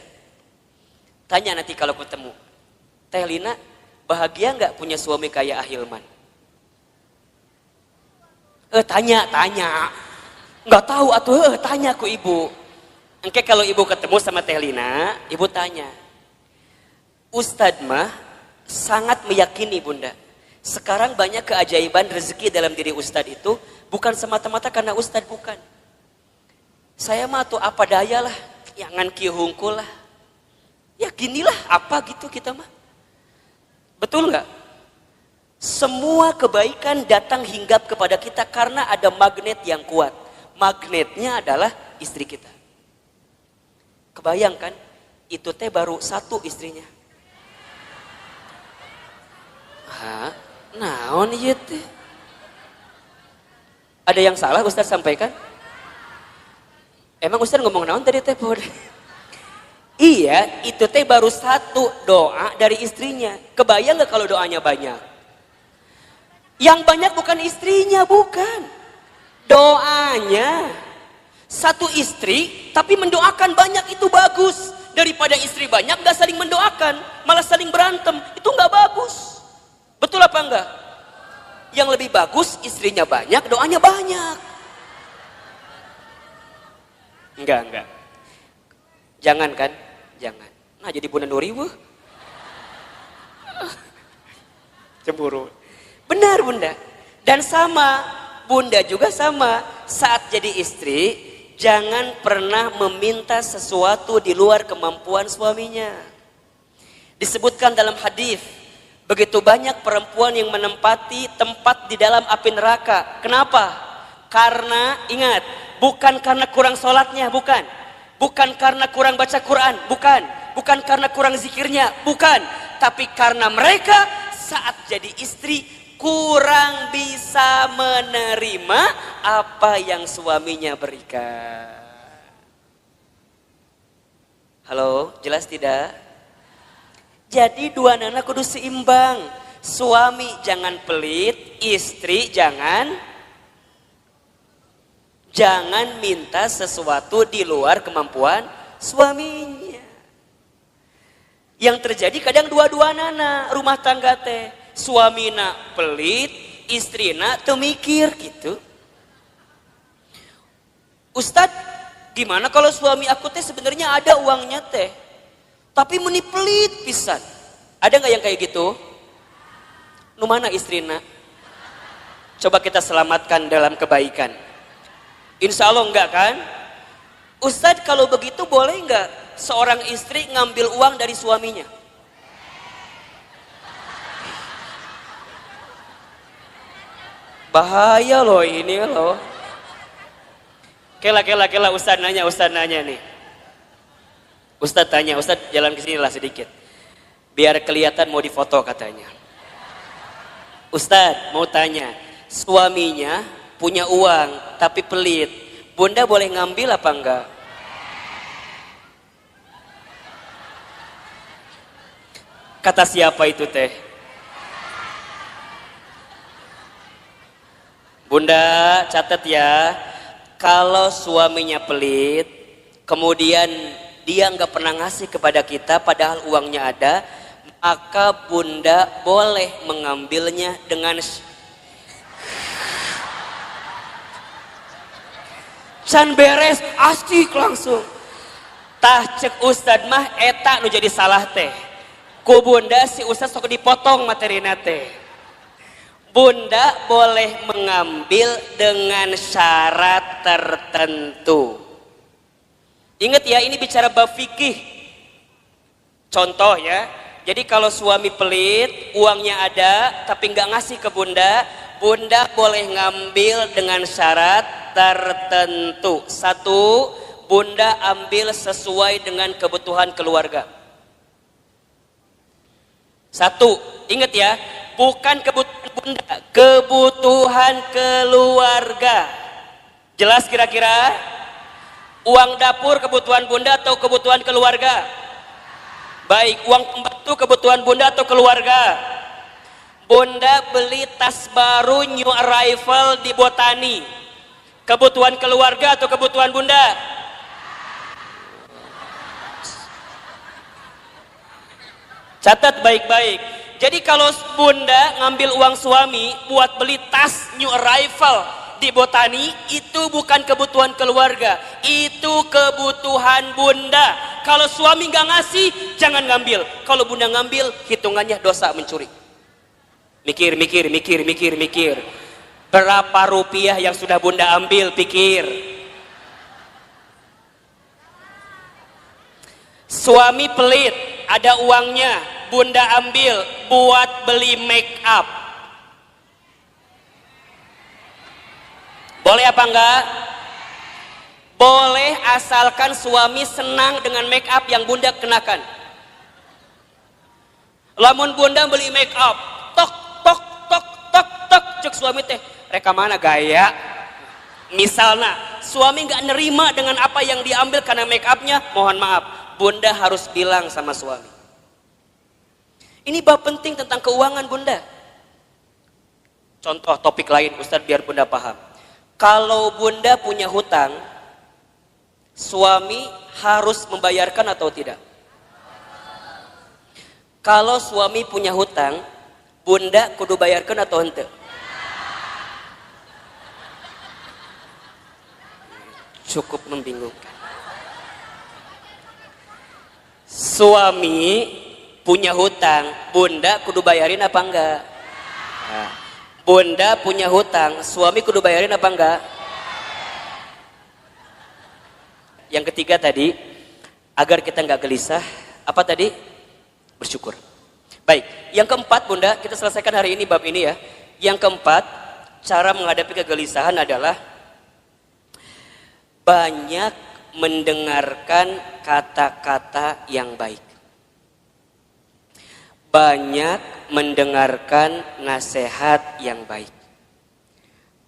Tanya nanti kalau ketemu. Teh Lina, bahagia nggak punya suami kayak Ahilman? Tanya. Nggak tahu atuh, tanya ku ibu. Engke kalau ibu ketemu sama Teh Lina, ibu tanya. Ustadz mah sangat meyakini Bunda. Sekarang banyak keajaiban rezeki dalam diri Ustadz itu bukan semata-mata karena Ustadz, bukan. Saya mah tuh apa daya lah, jangan kieu hungkul lah. Ya ginilah apa gitu kita mah. Betul nggak? Semua kebaikan datang hinggap kepada kita karena ada magnet yang kuat. Magnetnya adalah istri kita. Kebayangkan, itu teh baru satu istrinya. Hah? Naon ieu teh? Ada yang salah Ustaz sampaikan? Emang Ustaz ngomong naon tadi teh? Iya, itu teh baru satu doa dari istrinya. Kebayang gak kalau doanya banyak? Yang banyak bukan istrinya, bukan. Doanya. Satu istri, tapi mendoakan banyak, itu bagus. Daripada istri banyak gak saling mendoakan, malah saling berantem. Itu gak bagus. Betul apa enggak? Yang lebih bagus istrinya banyak, doanya banyak. Enggak. Jangan kan? Jangan. Nah jadi Bunda Nuri wuh. Cemburu. Benar Bunda. Dan sama, Bunda juga sama. Saat jadi istri, jangan pernah meminta sesuatu di luar kemampuan suaminya. Disebutkan dalam hadis, begitu banyak perempuan yang menempati tempat di dalam api neraka. Kenapa? Karena ingat, bukan karena kurang sholatnya, bukan. Bukan karena kurang baca Quran, bukan. Bukan karena kurang zikirnya, bukan. Tapi karena mereka saat jadi istri kurang bisa menerima apa yang suaminya berikan. Halo, jelas tidak? Jadi dua nana kudu seimbang. Suami jangan pelit, istri jangan minta sesuatu di luar kemampuan suaminya. Yang terjadi kadang dua-dua nana rumah tangga teh. Suamina pelit, istrina teu mikir gitu. Ustadz, gimana kalau suami aku teh sebenarnya ada uangnya teh, tapi meni pelit pisan. Ada nggak yang kayak gitu? Nu mana istrina? Coba kita selamatkan dalam kebaikan. Insya Allah enggak kan? Ustadz, kalau begitu boleh enggak seorang istri ngambil uang dari suaminya? Bahaya loh ini loh. Kela Ustadz nanya nih. Ustadz tanya, Ustadz jalan ke sini lah sedikit. Biar kelihatan mau difoto katanya. Ustadz mau tanya, suaminya punya uang tapi pelit. Bunda boleh ngambil apa enggak? Kata siapa itu teh? Bunda catat ya, kalau suaminya pelit, kemudian dia nggak pernah ngasih kepada kita padahal uangnya ada, maka bunda boleh mengambilnya dengan can beres, asik langsung. Tah cek Ustad mah eta nu jadi salah teh. Ku bunda si Ustad sok dipotong materina teh. Bunda boleh mengambil dengan syarat tertentu. Ingat ya, ini bicara bab fikih. Contoh ya, jadi kalau suami pelit, uangnya ada tapi nggak ngasih ke bunda, bunda boleh ngambil dengan syarat tertentu. Satu, bunda ambil sesuai dengan kebutuhan keluarga. Satu, ingat ya, bukan kebutuhan bunda, kebutuhan keluarga. Jelas kira-kira? Uang dapur kebutuhan bunda atau kebutuhan keluarga? Baik, uang pembantu kebutuhan bunda atau keluarga? Bunda beli tas baru new arrival di Botani, kebutuhan keluarga atau kebutuhan bunda? Catat baik-baik. Jadi kalau bunda ngambil uang suami buat beli tas new arrival di Botani, itu bukan kebutuhan keluarga, itu kebutuhan bunda. Kalau suami nggak ngasih, jangan ngambil. Kalau bunda ngambil, hitungannya dosa mencuri. Mikir. Berapa rupiah yang sudah bunda ambil, pikir. Suami pelit, ada uangnya, bunda ambil buat beli make up. Boleh apa enggak? Boleh, asalkan suami senang dengan make up yang bunda kenakan. Lamun bunda beli make up, tok cek suami teh, reka mana gaya? Misalnya suami nggak nerima dengan apa yang diambil karena make upnya, mohon maaf, bunda harus bilang sama suami. Ini bab penting tentang keuangan bunda. Contoh topik lain Ustadz biar bunda paham. Kalau bunda punya hutang, suami harus membayarkan atau tidak? Kalau suami punya hutang, bunda kudu bayarkan atau henteu? Cukup membingungkan. Suami punya hutang, bunda kudu bayarin apa enggak? Nah, bunda punya hutang, suami kudu bayarin apa enggak? Yang ketiga tadi, agar kita enggak gelisah, apa tadi? Bersyukur. Baik, yang keempat bunda, kita selesaikan hari ini bab ini ya. Yang keempat, cara menghadapi kegelisahan adalah banyak mendengarkan kata-kata yang baik. Banyak mendengarkan nasihat yang baik.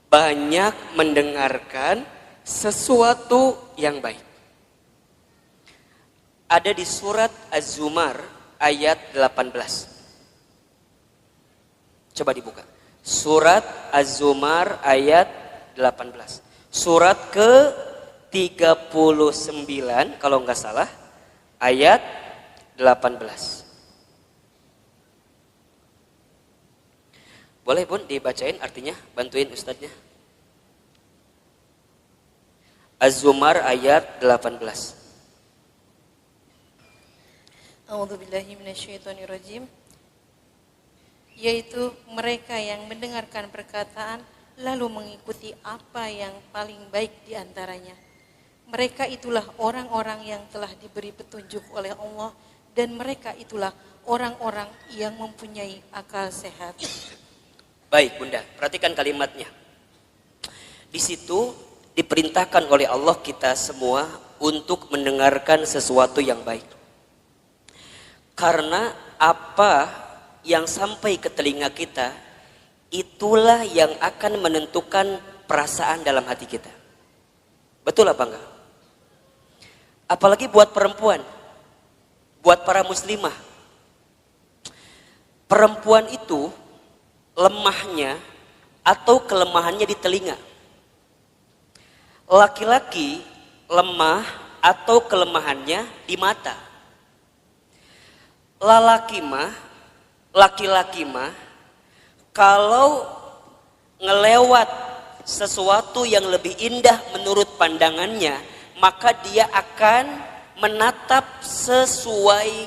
Banyak mendengarkan sesuatu yang baik. ada di surat Az-Zumar ayat 18. Coba dibuka. Surat Az-Zumar ayat 18. Surat ke-39 kalau nggak salah ayat 18. Boleh Bun dibacain artinya, bantuin ustadznya. Az-Zumar ayat 18.
A'udzubillahi minasyaitonirrajim. Yaitu mereka yang mendengarkan perkataan lalu mengikuti apa yang paling baik di antaranya. Mereka itulah orang-orang yang telah diberi petunjuk oleh Allah dan mereka itulah orang-orang yang mempunyai akal sehat.
Baik Bunda, perhatikan kalimatnya. Di situ diperintahkan oleh Allah kita semua untuk mendengarkan sesuatu yang baik. Karena apa yang sampai ke telinga kita, itulah yang akan menentukan perasaan dalam hati kita. Betul apa enggak? Apalagi buat perempuan, buat para muslimah. Perempuan itu lemahnya atau kelemahannya di telinga. Laki-laki lemah atau kelemahannya di mata. Laki-laki mah kalau ngelewat sesuatu yang lebih indah menurut pandangannya, maka dia akan menatap sesuai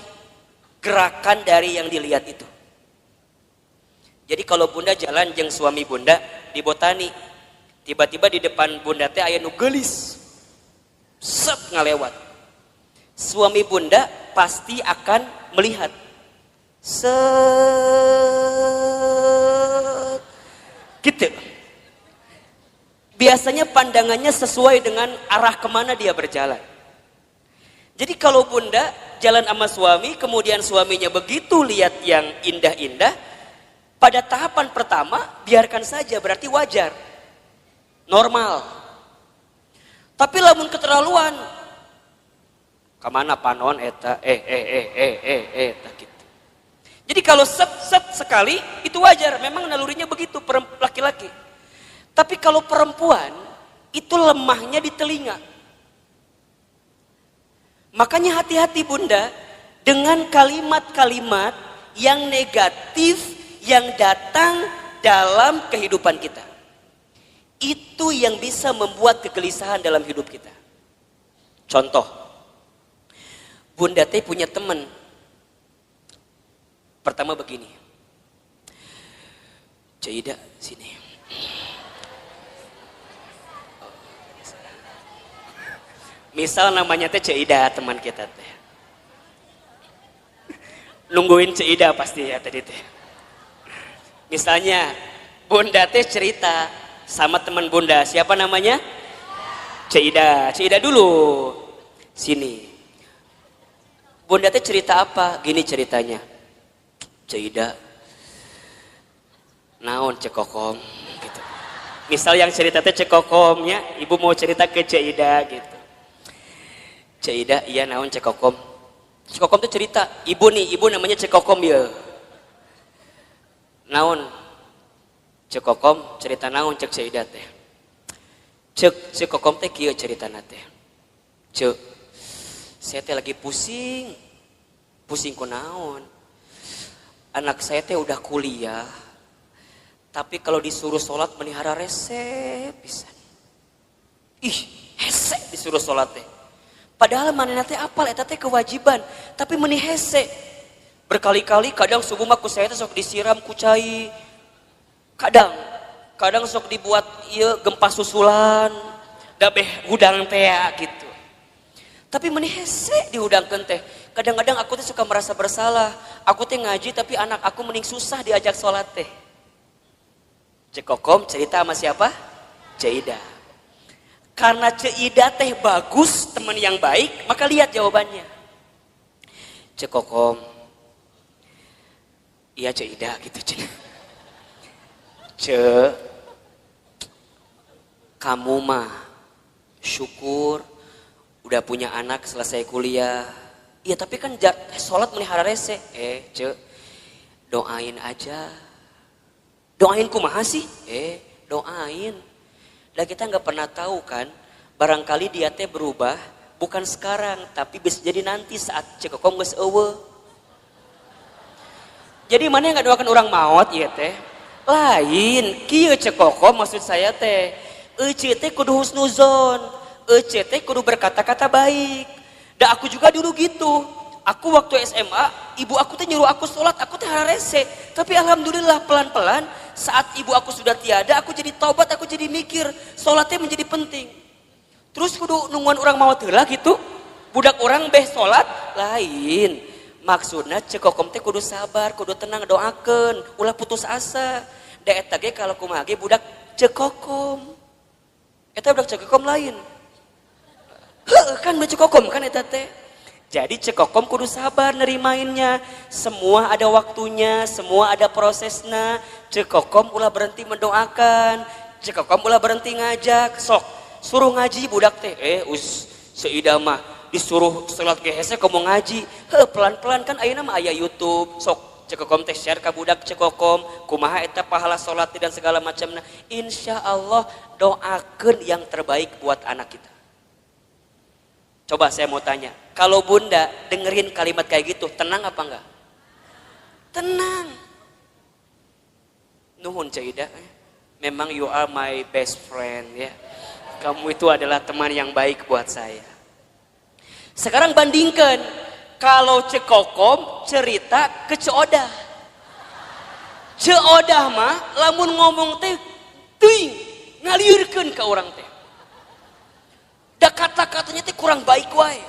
gerakan dari yang dilihat itu. Jadi kalau Bunda jalan jeung suami Bunda di Botani, tiba-tiba di depan Bunda teh aya nu geulis. Set ngalewat. Suami Bunda pasti akan melihat. Set gitu. Biasanya pandangannya sesuai dengan arah kemana dia berjalan. Jadi kalau Bunda jalan sama suami, kemudian suaminya begitu lihat yang indah-indah, pada tahapan pertama biarkan saja, berarti wajar, normal. Tapi lamun keterlaluan, kemana panon eta eta gitu. Jadi kalau set sekali itu wajar, memang nalurinya begitu laki-laki. Tapi kalau perempuan itu lemahnya di telinga. Makanya hati-hati Bunda dengan kalimat-kalimat yang negatif yang datang dalam kehidupan kita. Itu yang bisa membuat kegelisahan dalam hidup kita. Contoh, Bunda teh punya teman. Pertama begini, Cida sini. Misal namanya teh Cida, teman kita teh. Nungguin Cida pasti ya tadi teh. Misalnya Bunda teh cerita sama teman Bunda, siapa namanya? Cida. Cida dulu. Sini. Bunda teh cerita apa? Gini ceritanya. Cida. Naon cekokom gitu. Misal yang cerita teh cekokomnya, ibu mau cerita ke Cida gitu. Cida, iya naon cekokom. Cekokom tuh cerita, ibu namanya cekokom ya. Naon cekokom cerita naon cek Cida teh. Cekokom teh kieu ceritana teh. Cek, saya teh lagi pusing ku naon. Anak saya teh udah kuliah, tapi kalau disuruh sholat melihara rese pisan. Ih, hese disuruh sholat teh. Padahal manehna teh apal eta teh kewajiban, tapi meuni hese. Berkali-kali kadang subuh mah ku saya teh sok disiram ku cai. Kadang sok dibuat ieu gempa susulan, da beh hudang teh gitu. Tapi meuni hese dihudangkeun teh. Kadang-kadang aku teh suka merasa bersalah. Aku teh ngaji tapi anak aku mending susah diajak sholat teh. Cekokom cerita sama siapa? Cida. Karena Cida teh bagus, teman yang baik, maka lihat jawabannya. Cekokom. Iya Cida gitu kamu mah syukur udah punya anak selesai kuliah, Ya tapi kan sholat melihara rese. Ce, doain aja. Doain kumaha sih? Doain. Dan kita nggak pernah tahu kan, barangkali dia teh berubah, bukan sekarang, tapi bisa jadi nanti saat cekokom geus eueuh. Jadi mana yang nggak doakan orang maut ya teh? Lain, kieu cekokom maksud saya teh. Ece teh kudu husnuzon, ece teh kudu berkata-kata baik. Dan aku juga dulu gitu. Aku waktu SMA, ibu aku teh nyuruh aku sholat, aku teh rese. Tapi alhamdulillah pelan-pelan saat ibu aku sudah tiada, aku jadi taubat, aku jadi mikir sholatnya menjadi penting. Terus kudu nungguan orang mau heula gitu. Budak orang beh sholat lain. Maksudnya cekokom teh kudu sabar, kudu tenang, doakeun, ulah putus asa. Da eta ge kalau kumaha ge budak cekokom. Eta budak cekokom lain. Kan cekokom kan eta teh. Jadi cekokom kudu sabar nerimainnya. Semua ada waktunya, semua ada prosesnya. Cekokom ulah berhenti mendoakan, cekokom ulah berhenti ngajak. Sok suruh ngaji budak teh. Seidah mah disuruh salat ge hese komo ngaji. Pelan-pelan kan ayeuna mah aya YouTube. Sok cekokom teh share ka budak cekokom kumaha eta pahala salat dan segala macamna. Insyaallah doakeun yang terbaik buat anak kita. Coba saya mau tanya, kalau bunda dengerin kalimat kayak gitu, tenang apa enggak? Tenang. Nuhun Caidah, memang you are my best friend ya. Kamu itu adalah teman yang baik buat saya. Sekarang bandingkan, kalau cekokom cerita ke Ceodah. Ceodah mah lamun ngomong teh teuing ngaliurkeun ka urang teh. Da kata-katanya teh kurang baik wae.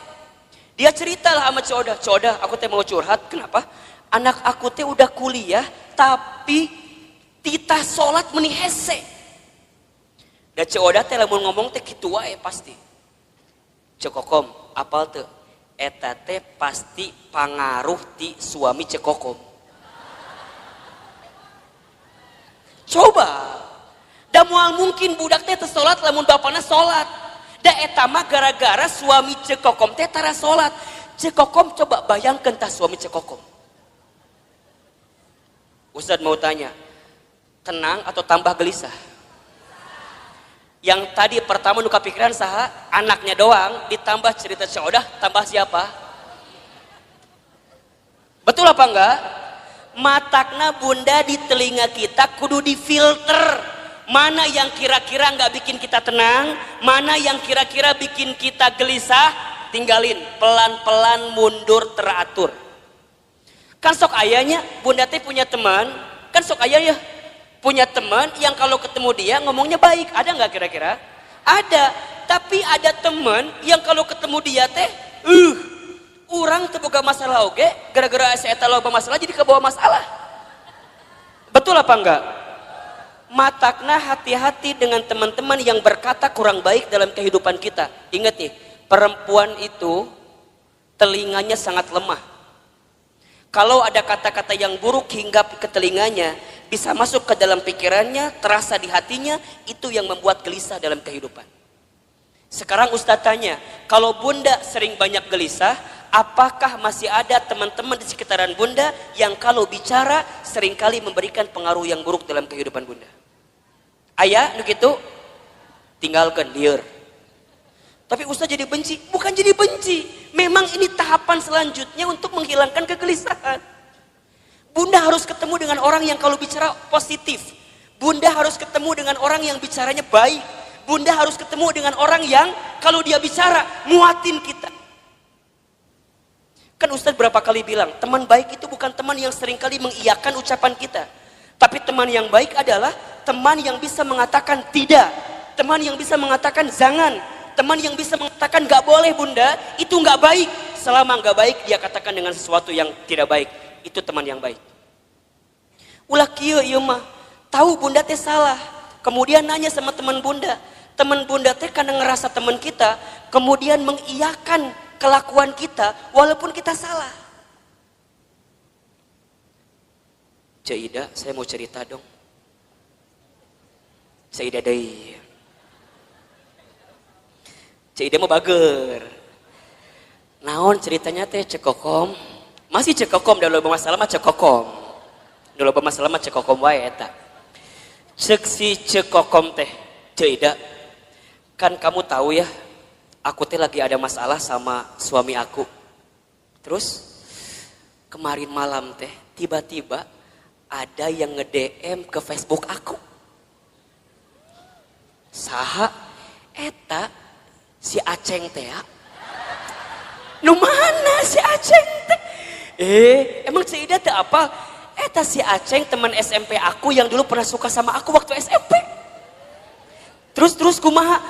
Dia ceritalah sama Ceodah, Ceodah aku teh mau curhat, kenapa? Anak aku teh udah kuliah tapi titah sholat meni hese. Da Ceodah teh lamun ngomong teh kitu wae pasti. Cekokom, apal teu? Eta teh pasti pangaruh ti suami cekokom. Coba. Da moal mungkin budak teh teu sholat lamun bapana sholat. Da eta mah gara-gara suami cekokom teh tara salat. Cekokom coba bayangkeun tah suami cekokom. Ustaz mau tanya, tenang atau tambah gelisah? Yang tadi pertama nu kapikiran saha? Anaknya doang, ditambah cerita Ceodah, tambah siapa? Betul apa enggak? Matakna bunda di telinga kita kudu difilter. Mana yang kira-kira nggak bikin kita tenang, mana yang kira-kira bikin kita gelisah, tinggalin, pelan-pelan mundur teratur. Kan sok ayahnya, bunda teh punya teman, kan sok ayah ya, punya teman yang kalau ketemu dia ngomongnya baik, ada nggak kira-kira? Ada, tapi ada teman yang kalau ketemu dia teh, orang terbuka masalah oke, gara-gara saya tahu masalah jadi kebawa masalah. Betul apa enggak? Matakna hati-hati dengan teman-teman yang berkata kurang baik dalam kehidupan kita. Ingat nih, perempuan itu telinganya sangat lemah. Kalau ada kata-kata yang buruk hingga ke telinganya, bisa masuk ke dalam pikirannya, terasa di hatinya, itu yang membuat gelisah dalam kehidupan. Sekarang Ustadz tanya, kalau bunda sering banyak gelisah, apakah masih ada teman-teman di sekitaran bunda yang kalau bicara seringkali memberikan pengaruh yang buruk dalam kehidupan bunda? Ayah, nu gitu, tinggalkan lieur. Tapi Ustaz jadi benci, bukan jadi benci. Memang ini tahapan selanjutnya untuk menghilangkan kegelisahan. Bunda harus ketemu dengan orang yang kalau bicara positif. Bunda harus ketemu dengan orang yang bicaranya baik. Bunda harus ketemu dengan orang yang kalau dia bicara muatin kita. Kan Ustaz berapa kali bilang, teman baik itu bukan teman yang seringkali mengiyakan ucapan kita. Tapi teman yang baik adalah teman yang bisa mengatakan tidak, teman yang bisa mengatakan jangan, teman yang bisa mengatakan gak boleh bunda, itu gak baik. Selama gak baik dia katakan dengan sesuatu yang tidak baik, itu teman yang baik. Ulah kieu ieu mah, tahu bunda teh salah, kemudian nanya sama teman bunda teh karena ngerasa teman kita, kemudian mengiyakan kelakuan kita walaupun kita salah. Caidah, saya mau cerita dong. Caidah deui. Caidah mau bager. Naon ceritanya teh cekokom? Masih cekokom, dah loba masalah mah cekokom. Dah loba masalah mah cekokom wae eta. Cek si cekokom teh, Ceuida. Kan kamu tahu ya, aku teh lagi ada masalah sama suami aku. Terus kemarin malam teh tiba-tiba ada yang nge-DM ke Facebook aku. Saha eta si Aceng teh ya. Nu mana si Aceng teh? Emang Ceuida teh apa? Eta si Aceng teman SMP aku yang dulu pernah suka sama aku waktu SMP. Terus kumaha?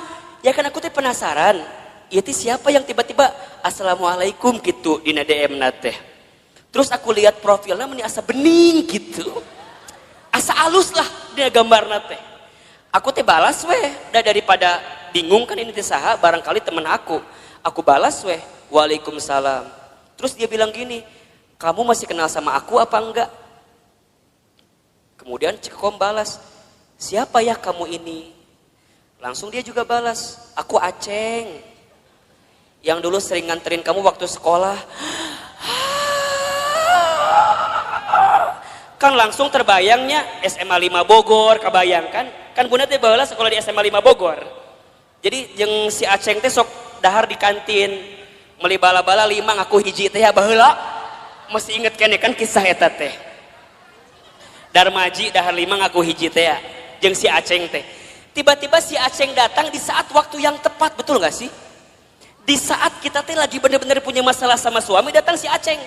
Ya kan aku teh penasaran. Ieu siapa yang tiba-tiba assalamualaikum gitu di DM teh. Terus aku lihat profilnya meni asa bening gitu. Asa alus lah dia gambarna teh. Aku teh balas weh, daripada bingung kan ini teh saha, barangkali teman aku. Aku balas weh, waalaikumsalam. Terus dia bilang gini, kamu masih kenal sama aku apa enggak? Kemudian Cekom balas, siapa ya kamu ini? Langsung dia juga balas, aku Aceng. Yang dulu sering nganterin kamu waktu sekolah. Kan langsung terbayangnya SMA 5 Bogor, kebayangkan? Kan bunda teh baheula sekolah di SMA 5 Bogor. Jadi jeung si Aceng teh sok dahar di kantin. Meuli bala-bala 5 ngaku hiji teh ya baheula. Masih inget kene kan kisah eta teh. Darmaji dahar 5 ngaku hiji teh ya. Jeung si Aceng teh. Tiba-tiba si Aceng datang di saat waktu yang tepat, betul gak sih? Di saat kita teh lagi bener-bener punya masalah sama suami, datang si Aceng.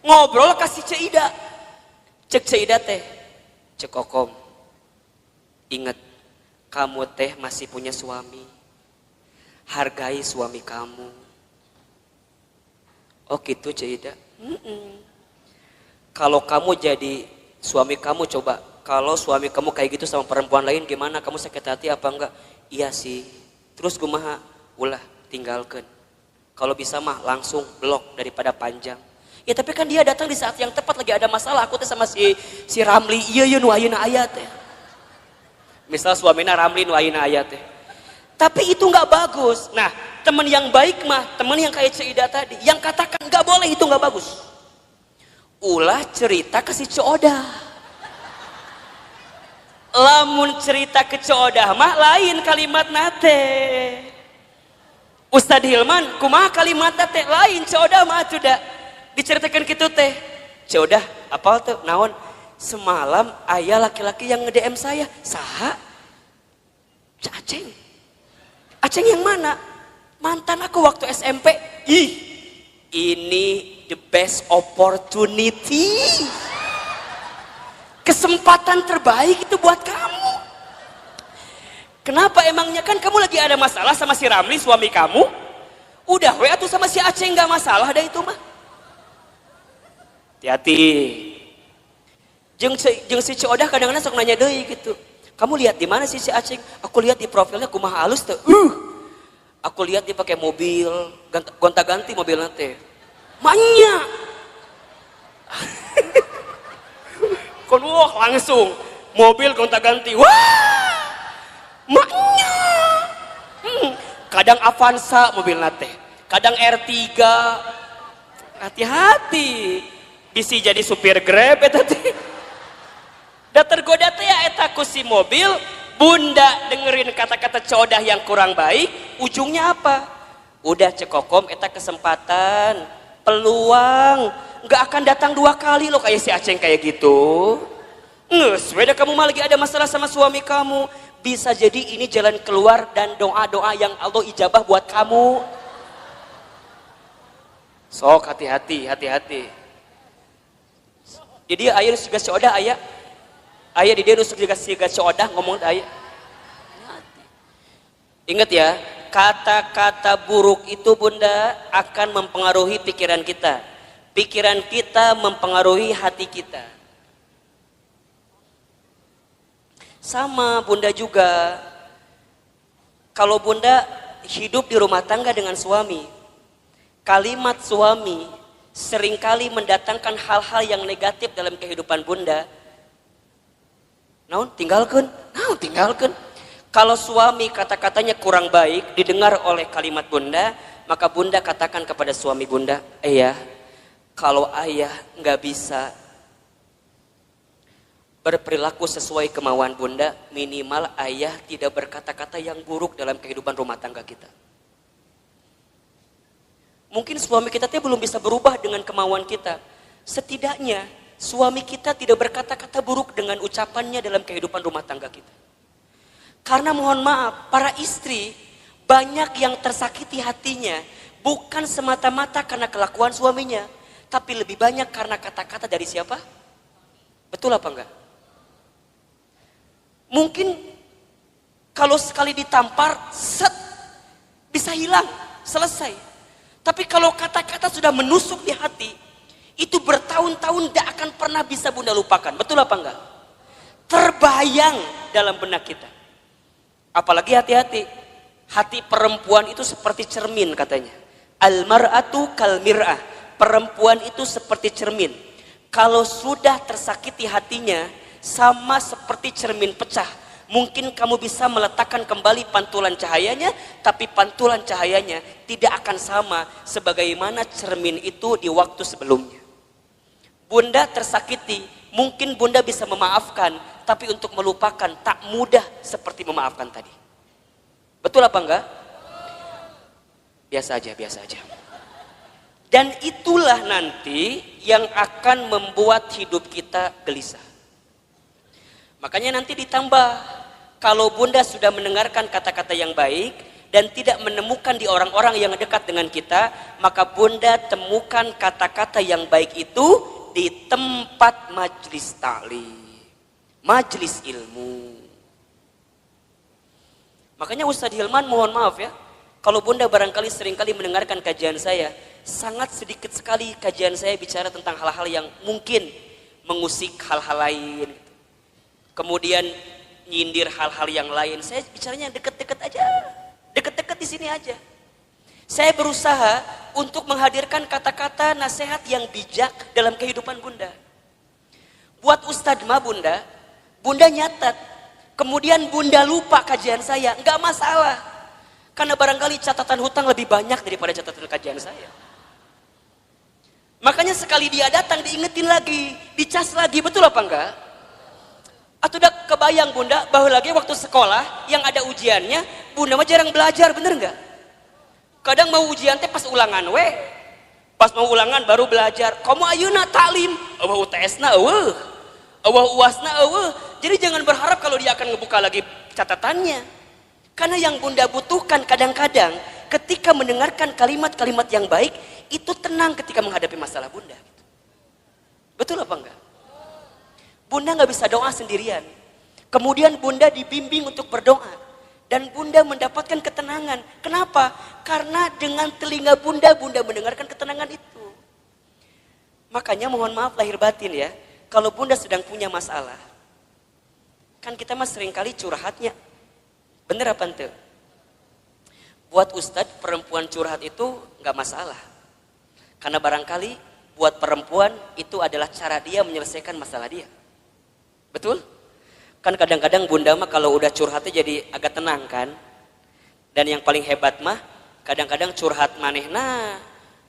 Ngobrol kasih Ceuida. Cek Ceuida teh, cek Kokom. Ingat, kamu teh masih punya suami. Hargai suami kamu. Oh gitu Ceuida. Kalau kamu jadi suami kamu, coba kalau suami kamu kayak gitu sama perempuan lain gimana? Kamu sakit hati apa enggak? Iya sih. Terus kumaha? Ulah tinggalkan. Kalau bisa mah langsung blok daripada panjang. Ya tapi kan dia datang di saat yang tepat, lagi ada masalah. Aku teh sama si Ramli, iya nu ayeuna aya teh. Misal suamina Ramli nu ayeuna aya teh. Tapi itu nggak bagus. Nah, teman yang baik mah, teman yang kayak Ceuida tadi, yang katakan nggak boleh itu nggak bagus. Ulah cerita ke si Coodah. Lamun cerita ke Coodah mah lain kalimat nate. Ustadz Hilman, kumaha kalimat nate lain Coodah mah sudah diceritakan gitu teh. Coodah, apal tuh naon? Semalam ayah laki-laki yang nge-DM saya. Saha? Aceng. Aceng yang mana? Mantan aku waktu SMP. Ih, ini the best opportunity. Kesempatan terbaik itu buat kamu. Kenapa emangnya? Kan kamu lagi ada masalah sama si Ramli suami kamu. Udah we atuh sama si Aceng gak masalah dah itu mah. Hati-hati. Jeung si Coodah kadang-kadang sok nanya deui gitu. Kamu lihat di mana sih si Aceng? Aku lihat di profilnya kumaha halus teh. Aku lihat dia pakai mobil, gonta-ganti mobilnya teh. Manya. Kon wah langsung mobil gonta-ganti. Wah! Manya. Kadang Avanza mobilnya teh. Kadang R3. Hati-hati. Bisa jadi supir Grab eta teh. Da tergoda teh ya eta ku si mobil, bunda dengerin kata-kata Coodah yang kurang baik, ujungnya apa? Udah cekokom eta kesempatan, peluang, nggak akan datang 2 kali loh kayak si Aceng kayak gitu. Nges, beda kamu mah lagi ada masalah sama suami kamu, bisa jadi ini jalan keluar dan doa-doa yang Allah ijabah buat kamu. Sok hati-hati, hati-hati. Jadi ayah juga Coodah ayah di dia nusuk juga si Coodah ngomong ayah. Ingat ya, kata-kata buruk itu bunda akan mempengaruhi pikiran kita. Pikiran kita mempengaruhi hati kita. Sama bunda juga. Kalau bunda hidup di rumah tangga dengan suami, kalimat suami seringkali mendatangkan hal-hal yang negatif dalam kehidupan bunda. Naon tinggalkan. Kalau suami kata-katanya kurang baik didengar oleh kalimat bunda, maka bunda katakan kepada suami bunda, ayah, kalau ayah nggak bisa berperilaku sesuai kemauan bunda, minimal ayah tidak berkata-kata yang buruk dalam kehidupan rumah tangga kita. Mungkin suami kita belum bisa berubah dengan kemauan kita. Setidaknya suami kita tidak berkata-kata buruk dengan ucapannya dalam kehidupan rumah tangga kita. Karena mohon maaf, para istri banyak yang tersakiti hatinya bukan semata-mata karena kelakuan suaminya, tapi lebih banyak karena kata-kata dari siapa? Betul apa enggak? Mungkin kalau sekali ditampar, set, bisa hilang, selesai. Tapi kalau kata-kata sudah menusuk di hati, itu bertahun-tahun tidak akan pernah bisa bunda lupakan. Betul apa enggak? Terbayang dalam benak kita. Apalagi hati-hati. Hati perempuan itu seperti cermin katanya. Al-mar'atu kal mir'ah. Perempuan itu seperti cermin. Kalau sudah tersakiti hatinya, sama seperti cermin pecah. Mungkin kamu bisa meletakkan kembali pantulan cahayanya, tapi pantulan cahayanya tidak akan sama sebagaimana cermin itu di waktu sebelumnya. Bunda tersakiti, mungkin bunda bisa memaafkan, tapi untuk melupakan tak mudah seperti memaafkan tadi. Betul apa enggak? Biasa aja, biasa aja. Dan itulah nanti yang akan membuat hidup kita gelisah. Makanya nanti ditambah, kalau bunda sudah mendengarkan kata-kata yang baik dan tidak menemukan di orang-orang yang dekat dengan kita, maka bunda temukan kata-kata yang baik itu di tempat majlis ta'lim, majlis ilmu. Makanya Ustadz Hilman mohon maaf ya, kalau bunda barangkali seringkali mendengarkan kajian saya, sangat sedikit sekali kajian saya bicara tentang hal-hal yang mungkin mengusik hal-hal lain, kemudian nyindir hal-hal yang lain. Saya bicaranya deket-deket aja, deket-deket di sini aja. Saya berusaha untuk menghadirkan kata-kata nasihat yang bijak dalam kehidupan bunda. Buat Ustadz mah bunda nyatat, kemudian bunda lupa kajian saya, nggak masalah. Karena barangkali catatan hutang lebih banyak daripada catatan kajian saya. Makanya sekali dia datang diingetin lagi, dicas lagi, betul apa enggak? Atau udah kebayang bunda bahwa lagi waktu sekolah yang ada ujiannya, bunda mah jarang belajar, bener nggak? Kadang mau ujian teh pas ulangan pas mau ulangan baru belajar. Kamu ayeuna taklim, eueuh UTS-na eueuh, eueuh UAS-na eueuh. Jadi jangan berharap kalau dia akan ngebuka lagi catatannya. Karena yang bunda butuhkan kadang-kadang ketika mendengarkan kalimat-kalimat yang baik, itu tenang ketika menghadapi masalah bunda. Betul apa enggak? Bunda nggak bisa doa sendirian. Kemudian bunda dibimbing untuk berdoa. Dan bunda mendapatkan ketenangan. Kenapa? Karena dengan telinga bunda mendengarkan ketenangan itu. Makanya mohon maaf lahir batin ya. Kalau bunda sedang punya masalah. Kan kita mah seringkali curhatnya. Bener apa ente? Buat ustadz perempuan curhat itu nggak masalah. Karena barangkali buat perempuan itu adalah cara dia menyelesaikan masalah dia. Betul? Kan kadang-kadang bunda mah kalau udah curhatnya jadi agak tenang kan. Dan yang paling hebat mah kadang-kadang curhat manehna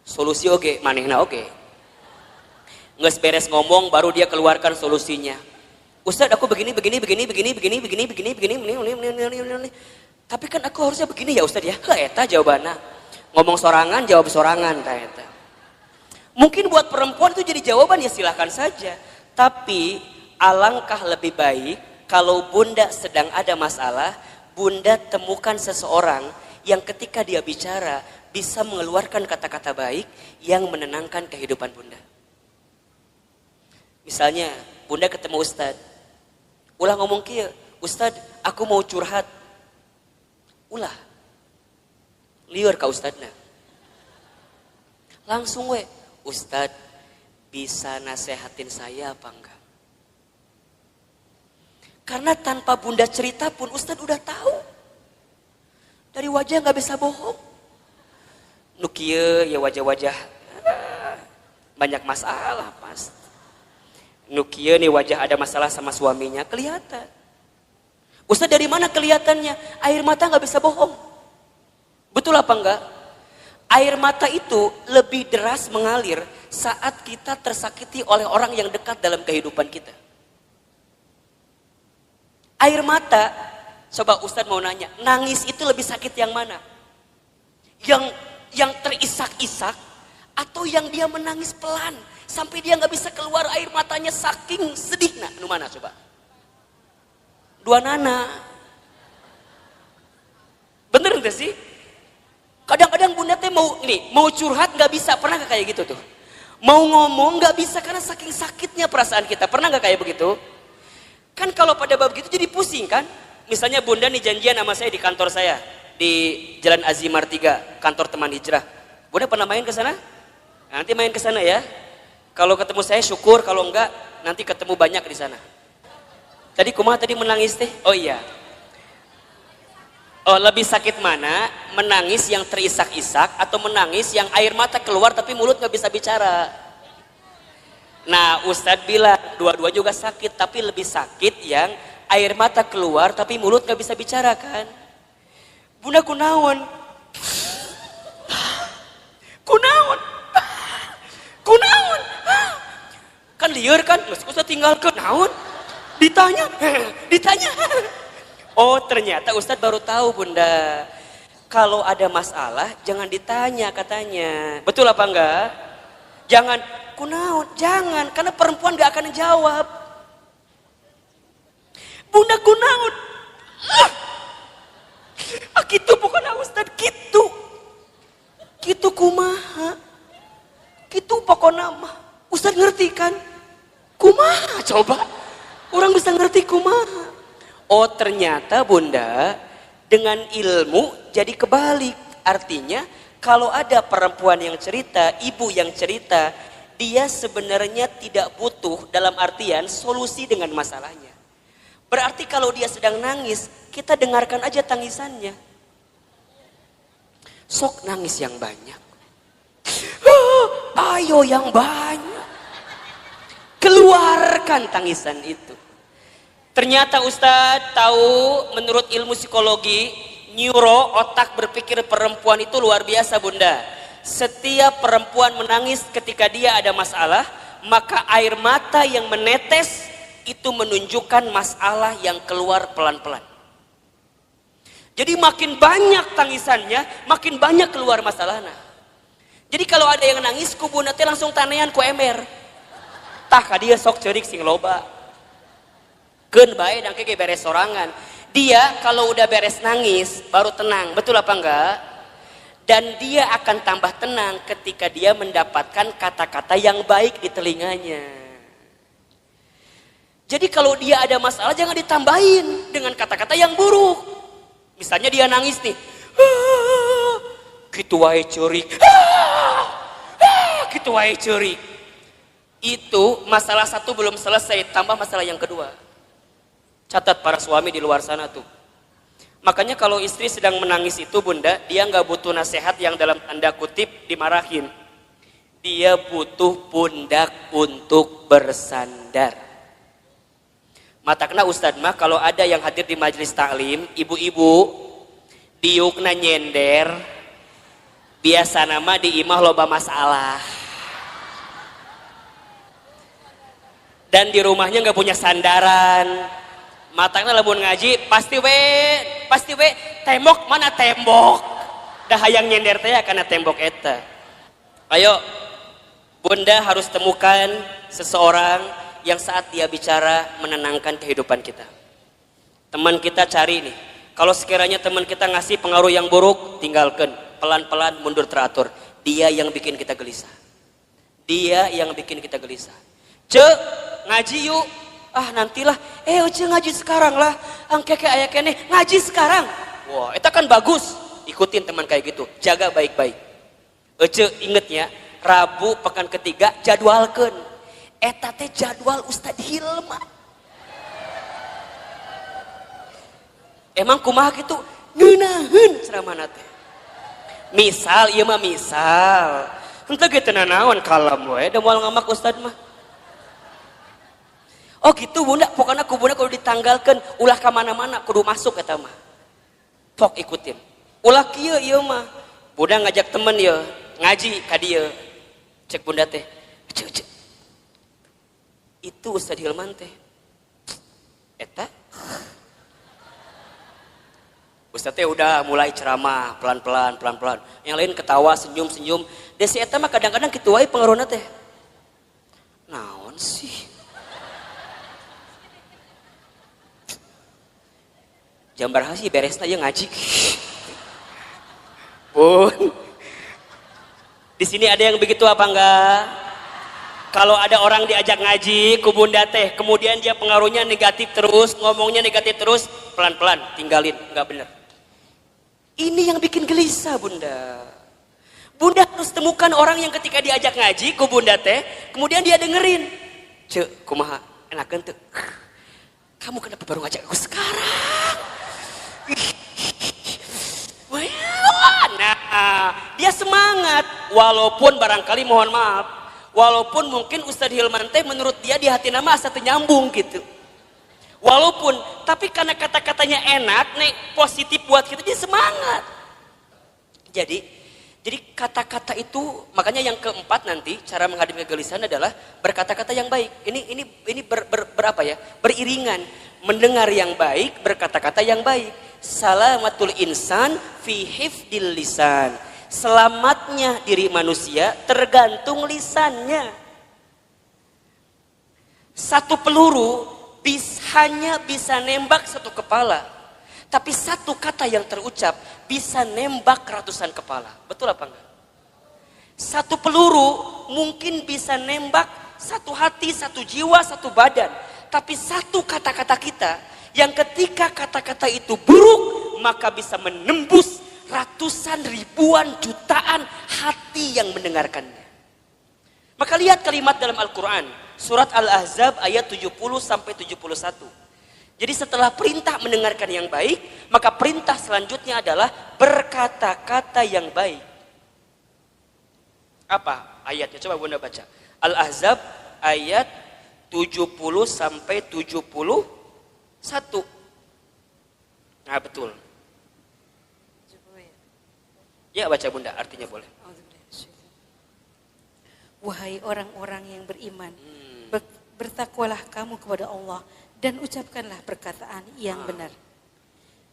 solusi oge, manehna oge. Nges beres ngomong baru dia keluarkan solusinya. Ustadz aku begini. Tapi kan aku harusnya begini ya Ustadz ya. Eta jawabannya. Ngomong sorangan jawab sorangan ta eta. Mungkin buat perempuan itu jadi jawaban ya silahkan saja. Tapi alangkah lebih baik kalau bunda sedang ada masalah, bunda temukan seseorang yang ketika dia bicara bisa mengeluarkan kata-kata baik yang menenangkan kehidupan bunda. Misalnya bunda ketemu Ustadz, ulah ngomong kieu, Ustadz aku mau curhat. Ulah liur ka Ustadna. Langsung Ustadz bisa nasehatin saya apa enggak? Karena tanpa bunda cerita pun Ustadz udah tahu. Dari wajah nggak bisa bohong. Nukie ya wajah-wajah banyak masalah pasti. Nukie nih wajah ada masalah sama suaminya kelihatan. Ustadz dari mana kelihatannya? Air mata nggak bisa bohong. Betul apa enggak? Air mata itu lebih deras mengalir saat kita tersakiti oleh orang yang dekat dalam kehidupan kita. Air mata, coba Ustadz mau nanya, nangis itu lebih sakit yang mana? Yang terisak-isak atau yang dia menangis pelan sampai dia nggak bisa keluar air matanya saking sedih? Nah, nu mana coba? Dua nana. Bener nggak sih? Kadang-kadang bunda teh mau curhat nggak bisa, pernah nggak kayak gitu tuh? Mau ngomong nggak bisa karena saking sakitnya perasaan kita, pernah nggak kayak begitu? Kan kalau pada bab gitu jadi pusing kan? Misalnya bunda nih janjian sama saya di kantor saya di Jalan Azimar 3, kantor teman hijrah. Bunda pernah main ke sana? Nanti main ke sana ya. Kalau ketemu saya syukur, kalau enggak nanti ketemu banyak di sana. Tadi kumaha tadi menangis teh? Oh iya. Oh, lebih sakit mana? Menangis yang terisak-isak atau menangis yang air mata keluar tapi mulut nggak bisa bicara? Nah, Ustadz bilang dua-dua juga sakit, tapi lebih sakit yang air mata keluar tapi mulut nggak bisa bicara kan? Bunda kunaon? Kunaon? Kunaon? Kan liar kan? Ustadz tinggalkan naon? Ditanya. Oh, ternyata Ustadz baru tahu bunda. Kalau ada masalah jangan ditanya katanya. Betul apa enggak? Jangan kunaon, jangan, karena perempuan gak akan jawab. Bunda kunaon? Gitu bukan Ustadz, gitu. Gitu kumaha? Gitu pokoknya mah. Ustadz ngerti kan? Kumaha coba? Orang bisa ngerti kumaha. Oh ternyata bunda dengan ilmu jadi kebalik. Artinya kalau ada perempuan yang cerita, ibu yang cerita, dia sebenarnya tidak butuh dalam artian solusi dengan masalahnya. Berarti kalau dia sedang nangis, kita dengarkan aja tangisannya. Sok nangis yang banyak. Ayo yang banyak. Keluarkan tangisan itu. Ternyata Ustadz tahu menurut ilmu psikologi, neuro, otak berpikir perempuan itu luar biasa bunda. Setiap perempuan menangis ketika dia ada masalah, maka air mata yang menetes itu menunjukkan masalah yang keluar pelan-pelan. Jadi makin banyak tangisannya, makin banyak keluar masalahnya. Jadi kalau ada yang nangis, ku bunda teh langsung tanean ku emer. Tah ka dia sok ceurik sing loba. Keun bae dan keke beres sorangan. Dia kalau udah beres nangis baru tenang, betul apa enggak? Dan dia akan tambah tenang ketika dia mendapatkan kata-kata yang baik di telinganya. Jadi kalau dia ada masalah jangan ditambahin dengan kata-kata yang buruk. Misalnya dia nangis nih, gitu wae ceurik, gitu wae ceurik. Itu masalah satu belum selesai, tambah masalah yang kedua. Catat para suami di luar sana tuh. Makanya kalau istri sedang menangis itu bunda, dia nggak butuh nasihat yang dalam tanda kutip dimarahin. Dia butuh pundak untuk bersandar. Matakna Ustadz mah kalau ada yang hadir di majelis taklim, ibu-ibu, diukna nyender, biasa nama di imah loba masalah. Dan di rumahnya nggak punya sandaran. Matangna lamun ngaji pasti we tembok mana tembok dah hayang nyender teh karena tembok eta. Ayo bunda harus temukan seseorang yang saat dia bicara menenangkan kehidupan kita. Teman kita cari nih, kalau sekiranya teman kita ngasih pengaruh yang buruk, tinggalkan, pelan-pelan mundur teratur. Dia yang bikin kita gelisah, dia yang bikin kita gelisah. Cek ngaji yuk. Ah nantilah, uci ngaji sekarang lah, angkeke aya kene ngaji sekarang. Wah, itu kan bagus. Ikutin teman kayak gitu, jaga baik-baik. Ece ingetnya, Rabu pekan ketiga jadwalkeun. Eta teh jadwal Ustadz Hilma. Emang kumaha gitu? Ngeunaheun ceramahna teh. Misal, ieu mah misal. Henteu ge teu nanaon kalem we, da moal ngamak Ustadz mah. Oh gitu bunda, pokoknya ku bunda kalau ditanggalkan ulah ke mana-mana kudu masuk kata mah. Pok ikutin. Ulah kieu ieu mah. Bunda ngajak temen ya ngaji ka dieu. Cek bunda teh. Cek. Itu Ustaz Hilman teh. Eta Ustaz teh udah mulai ceramah pelan-pelan. Yang lain ketawa, senyum. Desi eta mah kadang-kadang kitu wae pengaruhna teh. Naon sih? Jambar hasi beresna ye ngaji. Bun. Di sini ada yang begitu apa enggak? Kalau ada orang diajak ngaji ku bunda teh, kemudian dia pengaruhnya negatif terus, ngomongnya negatif terus, pelan-pelan tinggalin, enggak benar. Ini yang bikin gelisah bunda. Bunda harus temukan orang yang ketika diajak ngaji ku bunda teh, kemudian dia dengerin. Cek, kumaha enakeun teu? Kamu kenapa baru ngajak aku sekarang? Nah, dia semangat walaupun barangkali mohon maaf, walaupun mungkin Ustadz Hilman teh menurut dia di hati nama asa teu nyambung gitu. Walaupun, tapi karena kata-katanya enak, nih positif buat kita, dia semangat. Jadi kata-kata itu, makanya yang keempat nanti cara menghadapi kegelisahan adalah berkata-kata yang baik. Ini berapa ya? Beriringan, mendengar yang baik, berkata-kata yang baik. Salamatul insan fi hifdil lisan. Selamatnya diri manusia tergantung lisannya. Satu peluru hanya bisa nembak satu kepala, tapi satu kata yang terucap bisa nembak ratusan kepala. Betul apa enggak? Satu peluru mungkin bisa nembak satu hati, satu jiwa, satu badan, tapi satu kata-kata kita yang ketika kata-kata itu buruk maka bisa menembus ratusan, ribuan, jutaan hati yang mendengarkannya. Maka lihat kalimat dalam Al-Quran surat Al-Ahzab ayat 70-71. Jadi setelah perintah mendengarkan yang baik, maka perintah selanjutnya adalah berkata-kata yang baik. Apa ayatnya? Coba Bunda baca. Al-Ahzab ayat 70-71. Nah betul. Ya baca Bunda, artinya boleh.
Wahai orang-orang yang beriman, bertakwalah kamu kepada Allah dan ucapkanlah perkataan yang benar.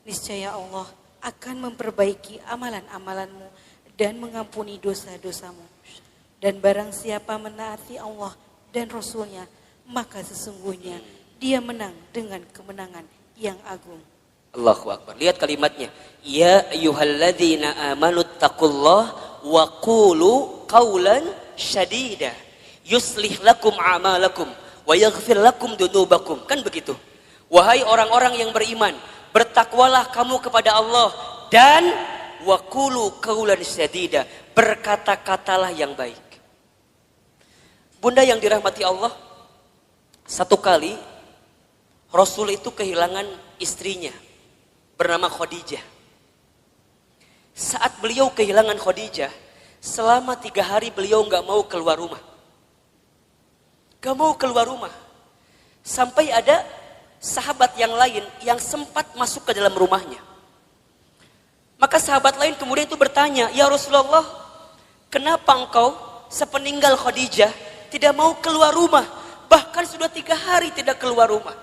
Niscaya Allah akan memperbaiki amalan-amalanmu dan mengampuni dosa-dosamu. Dan barang siapa menaati Allah dan Rasulnya, maka sesungguhnya dia menang dengan kemenangan yang agung.
Allahu Akbar. Lihat kalimatnya. Ya ayyuhalladzina amanu taqullaha wa qulu qawlan syadida yuslih lakum a'malakum wa yaghfir lakum dunubakum. Kan begitu. Wahai orang-orang yang beriman, bertakwalah kamu kepada Allah dan wa qulu qawlan syadida, berkata-katalah yang baik. Bunda yang dirahmati Allah, satu kali Rasul itu kehilangan istrinya bernama Khadijah. Saat beliau kehilangan Khadijah, selama 3 hari beliau gak mau keluar rumah. Gak mau keluar rumah. Sampai ada sahabat yang lain yang sempat masuk ke dalam rumahnya. Maka sahabat lain kemudian itu bertanya, ya Rasulullah, kenapa engkau sepeninggal Khadijah tidak mau keluar rumah? Bahkan sudah 3 hari tidak keluar rumah.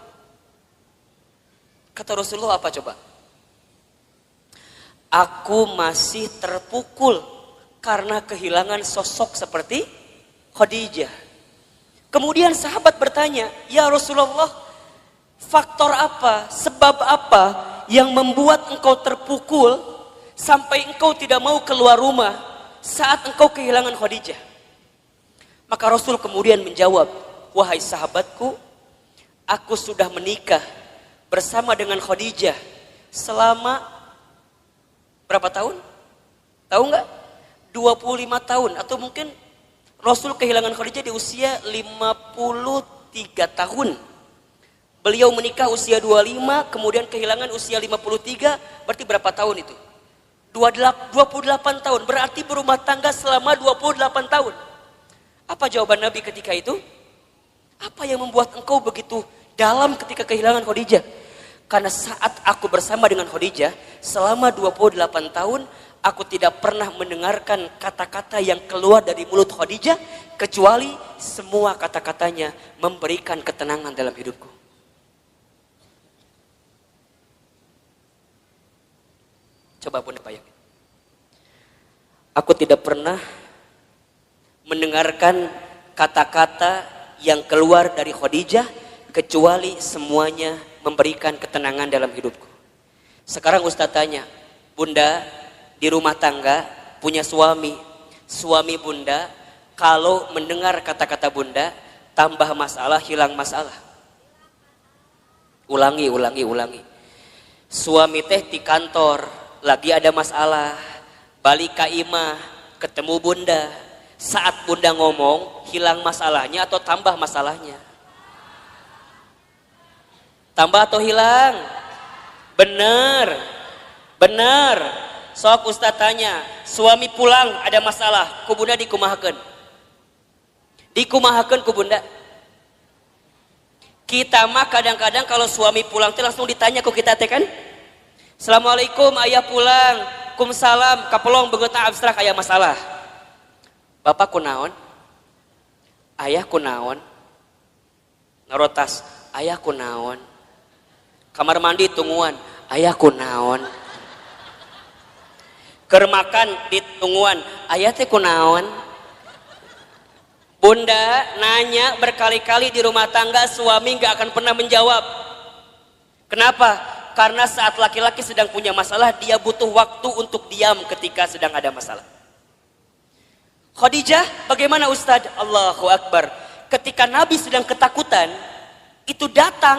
Kata Rasulullah apa coba? Aku masih terpukul karena kehilangan sosok seperti Khadijah. Kemudian sahabat bertanya, ya Rasulullah, faktor apa, sebab apa yang membuat engkau terpukul sampai engkau tidak mau keluar rumah saat engkau kehilangan Khadijah? Maka Rasul kemudian menjawab, wahai sahabatku, aku sudah menikah bersama dengan Khadijah selama berapa tahun? Tahu nggak? 25 tahun atau mungkin Rasul kehilangan Khadijah di usia 53 tahun. Beliau menikah usia 25, kemudian kehilangan usia 53, berarti berapa tahun itu? 28 tahun, berarti berumah tangga selama 28 tahun. Apa jawaban Nabi ketika itu? Apa yang membuat engkau begitu dalam ketika kehilangan Khadijah? Karena saat aku bersama dengan Khadijah selama 28 tahun, Aku tidak pernah mendengarkan kata-kata yang keluar dari mulut Khadijah kecuali semua kata-katanya memberikan ketenangan dalam hidupku. Coba Bunda bayangin. Aku tidak pernah mendengarkan kata-kata yang keluar dari Khadijah kecuali semuanya memberikan ketenangan dalam hidupku. Sekarang Ustaz tanya, Bunda di rumah tangga punya suami Bunda kalau mendengar kata-kata Bunda tambah masalah, hilang masalah. Ulangi. Suami teh di kantor lagi ada masalah, balik ke imah ketemu Bunda, saat Bunda ngomong hilang masalahnya atau tambah masalahnya? Tambah atau hilang? Bener. Sok Ustaz tanya, suami pulang ada masalah, ku Bunda dikumahakeun. Dikumahakeun ku Bunda. Kita mah kadang-kadang kalau suami pulang teh langsung ditanya ku kita teh kan? Assalamualaikum, ayah pulang. Kumsalam, kapelong beungeutna abstrak aya masalah. Bapak kunaon? Ayah kunaon? Narotas, ayah kunaon? Kamar mandi tungguan, ayah kunaon? Keur makan di tungguan, ayah teh kunaon? Bunda nanya berkali-kali di rumah tangga, suami gak akan pernah menjawab. Kenapa? Karena saat laki-laki sedang punya masalah, dia butuh waktu untuk diam ketika sedang ada masalah. Khadijah bagaimana Ustadz? Allahu Akbar. Ketika Nabi sedang ketakutan, itu datang